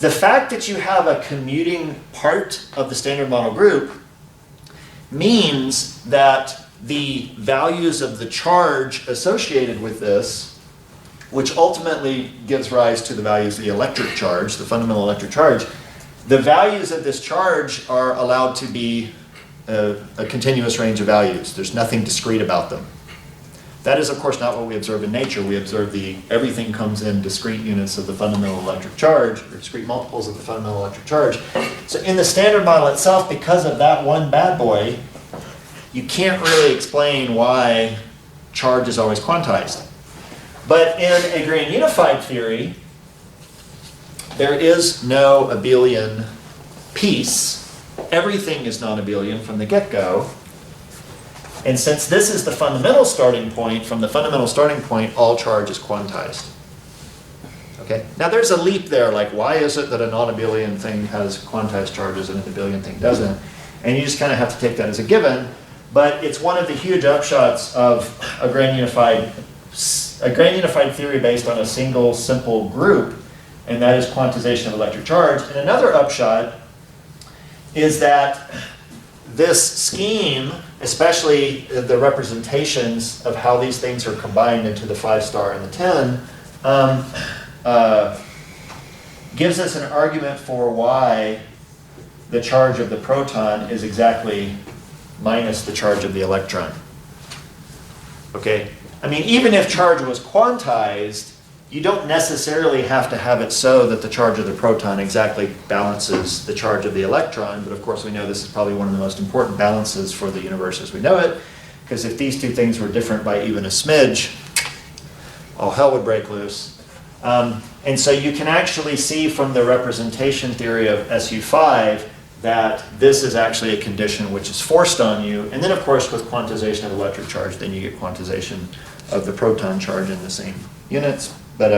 The fact that you have a commuting part of the standard model group means that the values of the charge associated with this, which ultimately gives rise to the values of the electric charge, the fundamental electric charge, the values of this charge are allowed to be a continuous range of values. There's nothing discrete about them. That is, of course, not what we observe in nature. We observe everything comes in discrete units of the fundamental electric charge, or discrete multiples of the fundamental electric charge. So in the Standard Model itself, because of that one bad boy, you can't really explain why charge is always quantized. But in a grand unified theory, there is no abelian piece. Everything is non-abelian from the get-go. And since this is the fundamental starting point, from the fundamental starting point, all charge is quantized. Okay? Now there's a leap there, like why is it that a non-abelian thing has quantized charges and an abelian thing doesn't? And you just kind of have to take that as a given. But it's one of the huge upshots of a grand unified theory based on a single simple group, and that is quantization of electric charge. And another upshot is that this scheme, especially the representations of how these things are combined into the 5-star and the 10, gives us an argument for why the charge of the proton is exactly minus the charge of the electron. Okay? I mean, even if charge was quantized, you don't necessarily have to have it so that the charge of the proton exactly balances the charge of the electron, but of course we know this is probably one of the most important balances for the universe as we know it, because if these two things were different by even a smidge, all hell would break loose. And so you can actually see from the representation theory of SU5 that this is actually a condition which is forced on you, and then of course with quantization of electric charge, then you get quantization of the proton charge in the same units. But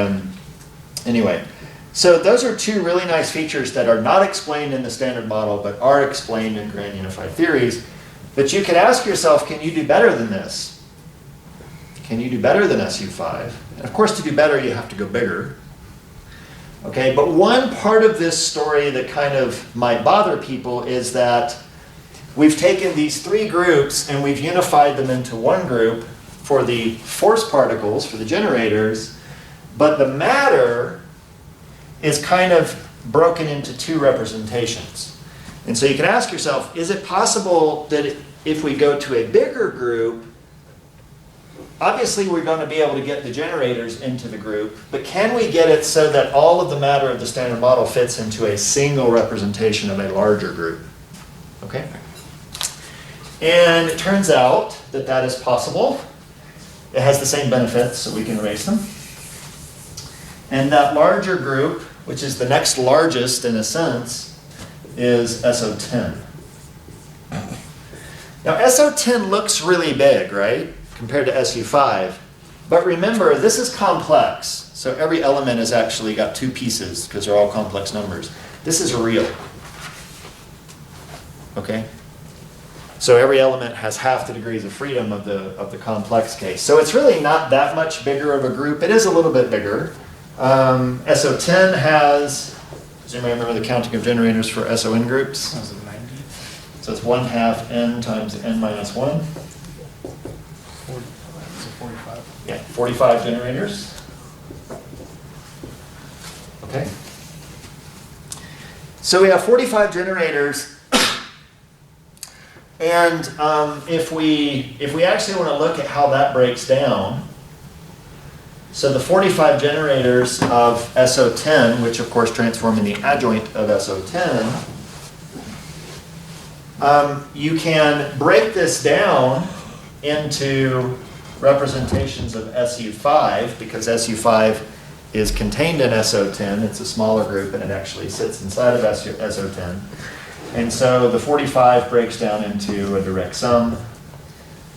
anyway, so those are two really nice features that are not explained in the Standard Model, but are explained in grand unified theories. But you could ask yourself, can you do better than this? Can you do better than SU5? And of course, to do better, you have to go bigger. Okay, but one part of this story that kind of might bother people is that we've taken these three groups and we've unified them into one group for the force particles, for the generators, but the matter is kind of broken into two representations. And so you can ask yourself, is it possible that if we go to a bigger group, obviously we're going to be able to get the generators into the group, but can we get it so that all of the matter of the Standard Model fits into a single representation of a larger group? Okay? And it turns out that that is possible. It has the same benefits, so we can erase them. And that larger group, which is the next largest in a sense, is SO10. Now SO10 looks really big, right, compared to SU5. But remember, this is complex. So every element has actually got two pieces because they're all complex numbers. This is real. Okay? So every element has half the degrees of freedom of the complex case. So it's really not that much bigger of a group. It is a little bit bigger. SO10 has, does anybody remember the counting of generators for SON groups? Was it 90? So it's 1/2 n times n minus 1. 45. Yeah, 45 generators. Okay. So we have 45 generators. And if we actually want to look at how that breaks down, so the 45 generators of SO10, which of course transform in the adjoint of SO10, you can break this down into representations of SU5, because SU5 is contained in SO10. It's a smaller group and it actually sits inside of SO10. And so the 45 breaks down into a direct sum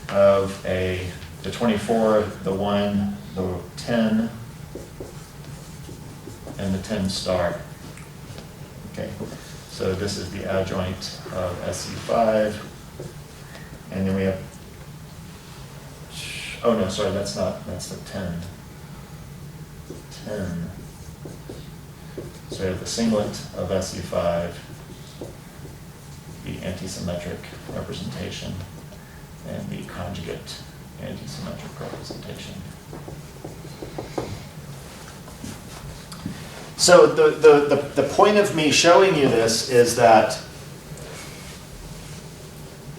of the 24, the 1, the 10, and the 10 star. Okay, so this is the adjoint of SU5. And then we have, oh no, sorry, that's the 10. 10. So we have the singlet of SU5, the antisymmetric representation, and the conjugate antisymmetric representation. So the point of me showing you this is that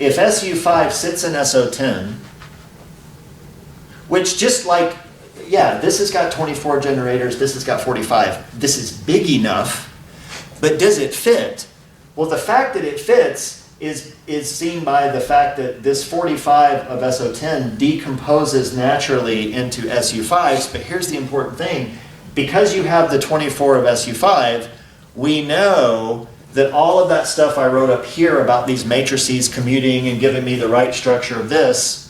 if SU5 sits in SO10, which just like, yeah, this has got 24 generators, this has got 45. This is big enough, but does it fit? Well, the fact that it fits is seen by the fact that this 45 of SO10 decomposes naturally into SU5s, but here's the important thing. Because you have the 24 of SU5, we know that all of that stuff I wrote up here about these matrices commuting and giving me the right structure of this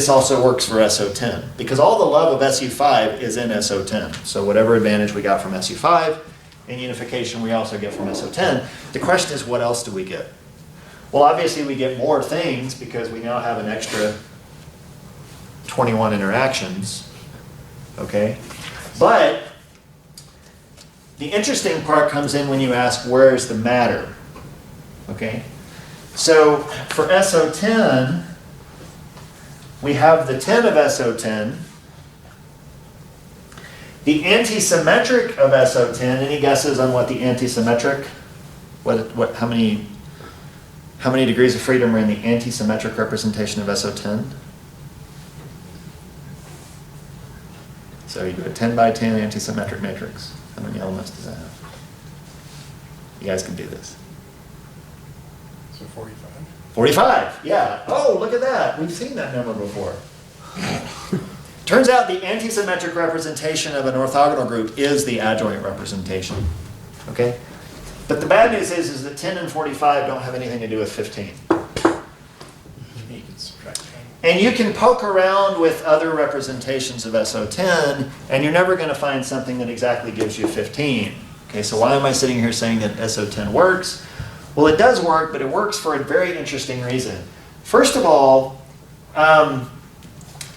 also works for SO10. Because all the love of SU5 is in SO10. So whatever advantage we got from SU5 and unification we also get from SO10. The question is, what else do we get? Well, obviously we get more things because we now have an extra 21 interactions. Okay? But the interesting part comes in when you ask, where's the matter? Okay? So for SO10, we have the 10 of SO10. The antisymmetric of SO10, any guesses on what the antisymmetric, how many degrees of freedom are in the antisymmetric representation of SO10? So you do a 10 by 10 antisymmetric matrix. How many elements does that have? You guys can do this. So 45. 45, yeah. Oh, look at that. We've seen that number before. Turns out the antisymmetric representation of an orthogonal group is the adjoint representation. Okay? But the bad news is that 10 and 45 don't have anything to do with 15. You can subtract 10. And you can poke around with other representations of SO10, and you're never going to find something that exactly gives you 15. Okay, so why am I sitting here saying that SO10 works? Well, it does work, but it works for a very interesting reason. First of all,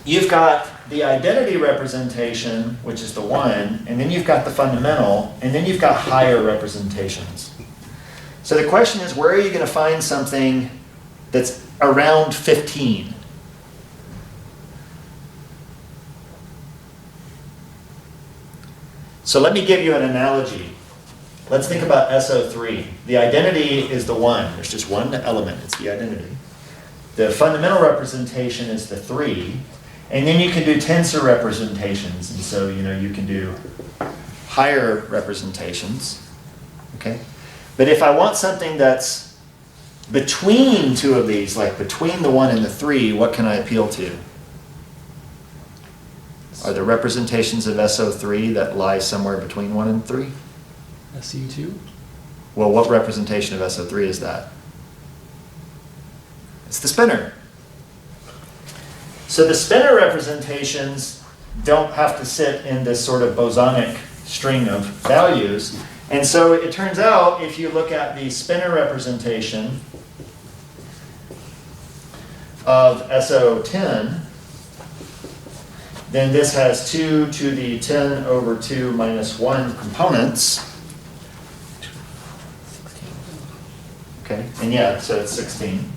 you've got the identity representation, which is the 1, and then you've got the fundamental, and then you've got higher representations. So the question is, where are you going to find something that's around 15? So let me give you an analogy. Let's think about SO3. The identity is the 1. There's just one element. It's the identity. The fundamental representation is the 3. And then you can do tensor representations. And so, you can do higher representations. Okay? But if I want something that's between two of these, like between the 1 and the 3, what can I appeal to? Are there representations of SO3 that lie somewhere between 1 and 3? SU2? Well, what representation of SO3 is that? It's the spinor. So the spinor representations don't have to sit in this sort of bosonic string of values. And so it turns out, if you look at the spinor representation of SO10, then this has 2 to the 10 over 2 minus 1 components. Okay, and yeah, so it's 16.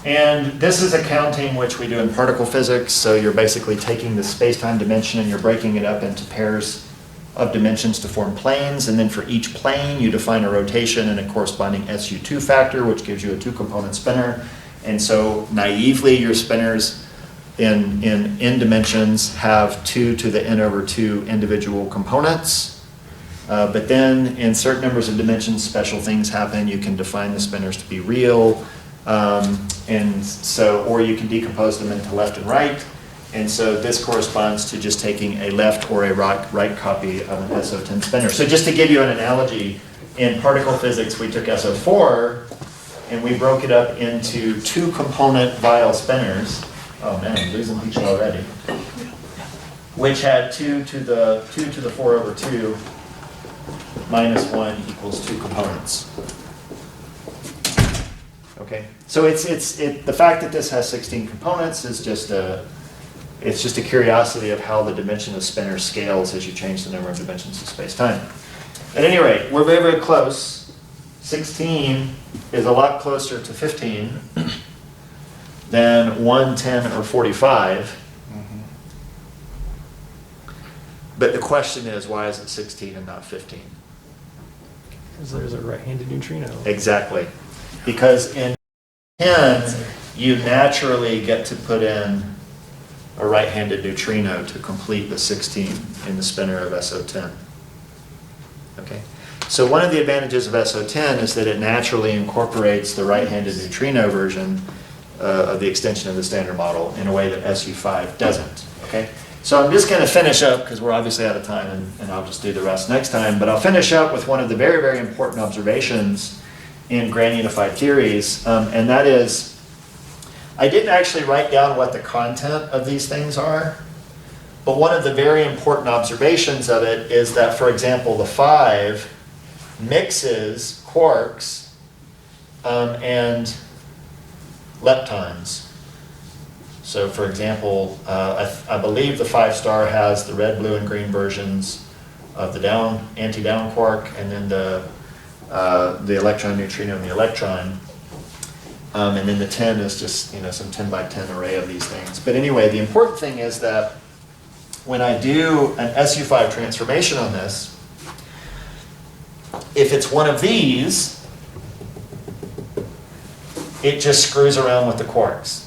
And this is a counting which we do in particle physics, so you're basically taking the space-time dimension and you're breaking it up into pairs of dimensions to form planes, and then for each plane you define a rotation and a corresponding SU2 factor, which gives you a 2-component spinor. And so naively, your spinors in n dimensions have 2 to the n over 2 individual components. But then in certain numbers of dimensions, special things happen. You can define the spinors to be real. And so, or you can decompose them into left and right. And so this corresponds to just taking a left or a right copy of an SO10 spinor. So just to give you an analogy, in particle physics, we took SO4 and we broke it up into 2-component Weyl spinors. Oh man, I'm losing teaching already. Which had 2 to the 4 over 2 minus 1 equals 2 components. Okay, so the fact that this has 16 components is just a curiosity of how the dimension of spinor scales as you change the number of dimensions of space-time. At any rate, we're very, very close. 16 is a lot closer to 15 than 1, 10, or 45. But the question is, why is it 16 and not 15? Because there's a right-handed neutrino. Exactly. Because in 10, you naturally get to put in a right-handed neutrino to complete the 16 in the spinor of SO10. Okay? So one of the advantages of SO10 is that it naturally incorporates the right-handed neutrino version of the extension of the standard model in a way that SU5 doesn't. Okay? So I'm just going to finish up, because we're obviously out of time, and I'll just do the rest next time, but I'll finish up with one of the very, very important observations in grand unified theories, and that is, I didn't actually write down what the content of these things are, but one of the very important observations of it is that, for example, the 5 mixes quarks and leptons. So, for example, I believe the 5-star has the red, blue, and green versions of the anti-down quark, and then the electron, neutrino, and the electron. And then the 10 is just, some 10 by 10 array of these things. But anyway, the important thing is that when I do an SU5 transformation on this, if it's one of these, it just screws around with the quarks.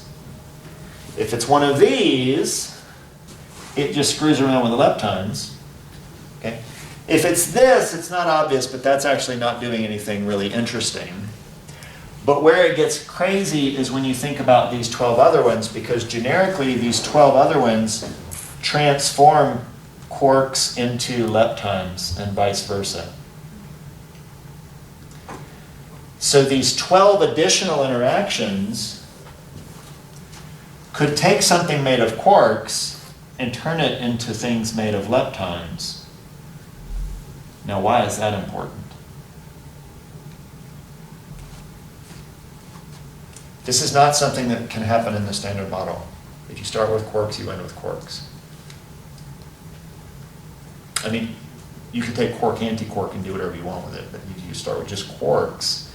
If it's one of these, it just screws around with the leptons. Okay? If it's this, it's not obvious, but that's actually not doing anything really interesting. But where it gets crazy is when you think about these 12 other ones, because generically these 12 other ones transform quarks into leptons and vice versa. So these 12 additional interactions could take something made of quarks and turn it into things made of leptons. Now, why is that important? This is not something that can happen in the standard model. If you start with quarks, you end with quarks. I mean, you can take quark, anti-quark, and do whatever you want with it, but if you start with just quarks,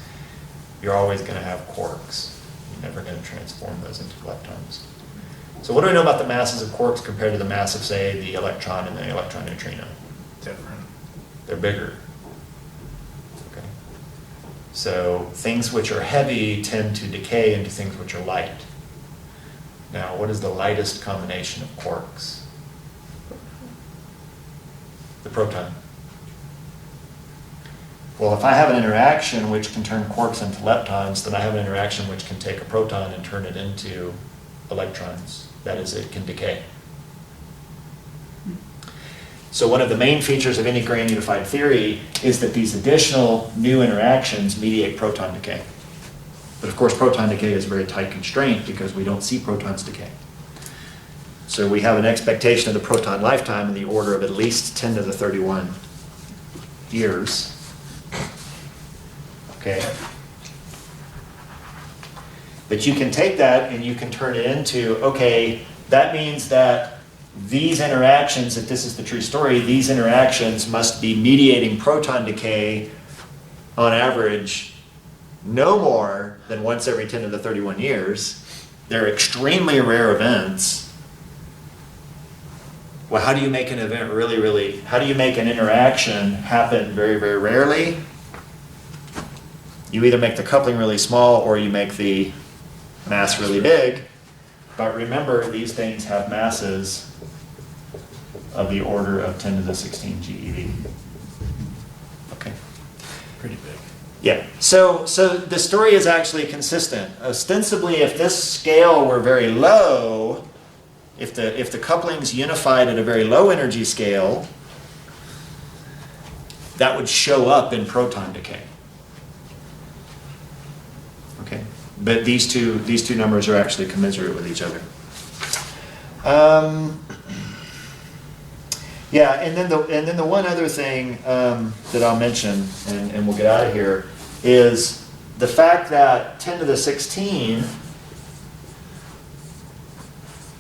you're always going to have quarks. You're never going to transform those into leptons. So what do we know about the masses of quarks compared to the mass of, say, the electron and the electron neutrino? Different. They're bigger. Okay. So things which are heavy tend to decay into things which are light. Now, what is the lightest combination of quarks? The proton. Well, if I have an interaction which can turn quarks into leptons, then I have an interaction which can take a proton and turn it into electrons. That is, it can decay. So one of the main features of any grand unified theory is that these additional new interactions mediate proton decay. But of course, proton decay is a very tight constraint because we don't see protons decay. So we have an expectation of the proton lifetime in the order of at least 10 to the 31 years. Okay. But you can take that and you can turn it into, okay, that means that these interactions, if this is the true story, these interactions must be mediating proton decay on average no more than once every 10 to the 31 years. They're extremely rare events. Well, how do you make an event how do you make an interaction happen very, very rarely? You either make the coupling really small or you make the mass really big. But remember, these things have masses of the order of 10 to the 16 GeV. Okay. Pretty big. Yeah. So the story is actually consistent. Ostensibly, if this scale were very low, if the coupling's unified at a very low energy scale, that would show up in proton decay. Okay. But these two numbers are actually commensurate with each other. Yeah, and then the one other thing that I'll mention, and we'll get out of here, is the fact that 10 to the 16,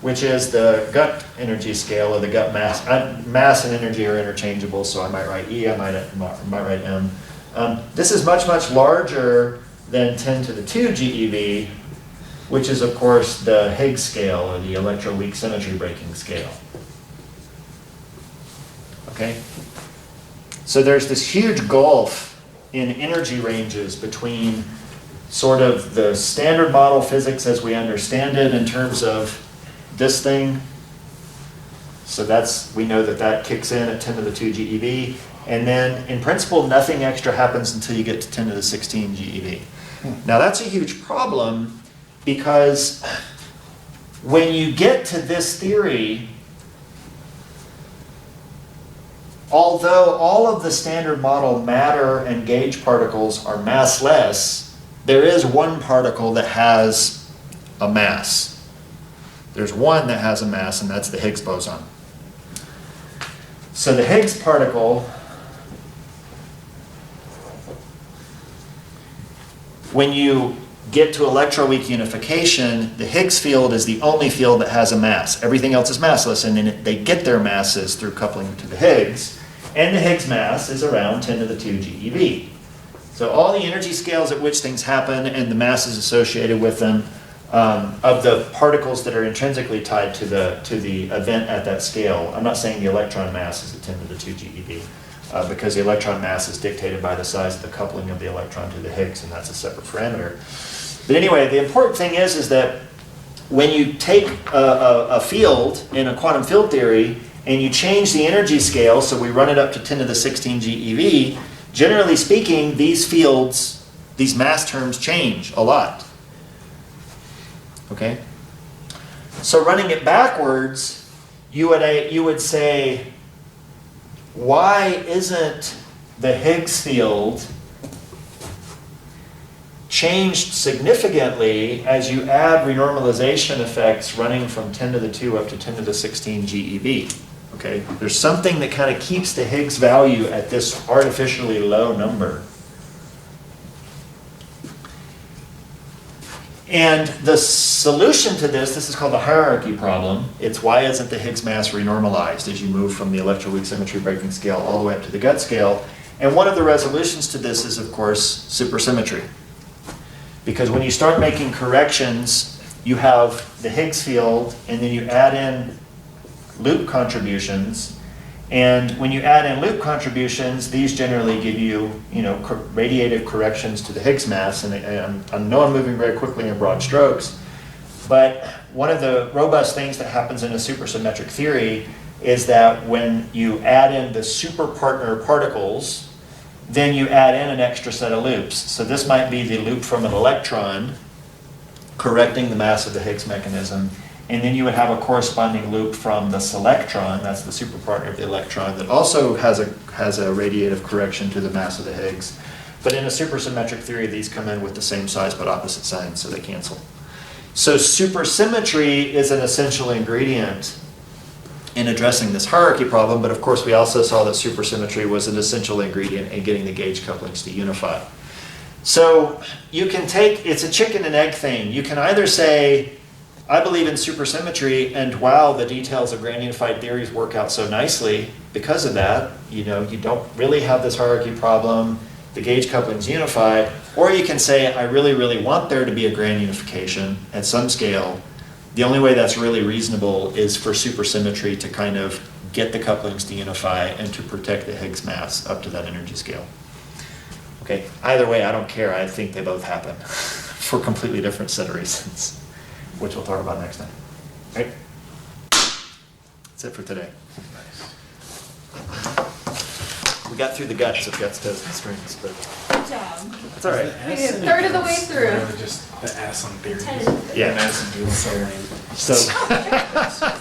which is the gut energy scale or the gut mass, mass and energy are interchangeable, so I might write E, I might write M. This is much, much larger than 10 to the 2 GeV, which is, of course, the Higgs scale, or the electroweak symmetry breaking scale. Okay? So there's this huge gulf in energy ranges between sort of the standard model physics as we understand it in terms of this thing. So that's, we know that that kicks in at 10 to the 2 GeV. And then in principle, nothing extra happens until you get to 10 to the 16 GeV. Now that's a huge problem because when you get to this theory, although all of the standard model matter and gauge particles are massless, there is one particle that has a mass. There's one that has a mass, and that's the Higgs boson. So the Higgs particle, when you get to electroweak unification, the Higgs field is the only field that has a mass. Everything else is massless, and then they get their masses through coupling to the Higgs. And the Higgs mass is around 10 to the 2 GeV. So all the energy scales at which things happen and the masses associated with them of the particles that are intrinsically tied to the event at that scale. I'm not saying the electron mass is at 10 to the 2 GeV because the electron mass is dictated by the size of the coupling of the electron to the Higgs, and that's a separate parameter. But anyway, the important thing is that when you take a field in a quantum field theory and you change the energy scale, so we run it up to 10 to the 16 GeV, generally speaking, these fields, these mass terms change a lot. Okay? So running it backwards, you would say, why isn't the Higgs field changed significantly as you add renormalization effects running from 10 to the 2 up to 10 to the 16 GeV? Okay, there's something that kind of keeps the Higgs value at this artificially low number. And the solution to this is called the hierarchy problem. It's why isn't the Higgs mass renormalized as you move from the electroweak symmetry breaking scale all the way up to the gut scale. And one of the resolutions to this is, of course, supersymmetry. Because when you start making corrections, you have the Higgs field, and then you add in loop contributions. And when you add in loop contributions, these generally give you, radiative corrections to the Higgs mass. And I know I'm moving very quickly in broad strokes, but one of the robust things that happens in a supersymmetric theory is that when you add in the superpartner particles, then you add in an extra set of loops. So this might be the loop from an electron correcting the mass of the Higgs mechanism. And then you would have a corresponding loop from the selectron, that's the superpartner of the electron, that also has a radiative correction to the mass of the Higgs. But in a supersymmetric theory, these come in with the same size but opposite signs, so they cancel. So supersymmetry is an essential ingredient in addressing this hierarchy problem, but of course we also saw that supersymmetry was an essential ingredient in getting the gauge couplings to unify. So you can take, it's a chicken and egg thing. You can either say, I believe in supersymmetry, and wow, the details of grand unified theories work out so nicely because of that. You don't really have this hierarchy problem, the gauge couplings unify. Or you can say, I really, really want there to be a grand unification at some scale. The only way that's really reasonable is for supersymmetry to kind of get the couplings to unify and to protect the Higgs mass up to that energy scale. Okay, either way, I don't care. I think they both happen for a completely different set of reasons, which we'll talk about next time. Right? That's it for today. We got through the guts of guts, toes, and strings, but Good job. that's all right. We did a third of the way through. Just the ass on theory. Ten. Yeah. Ass on theory. So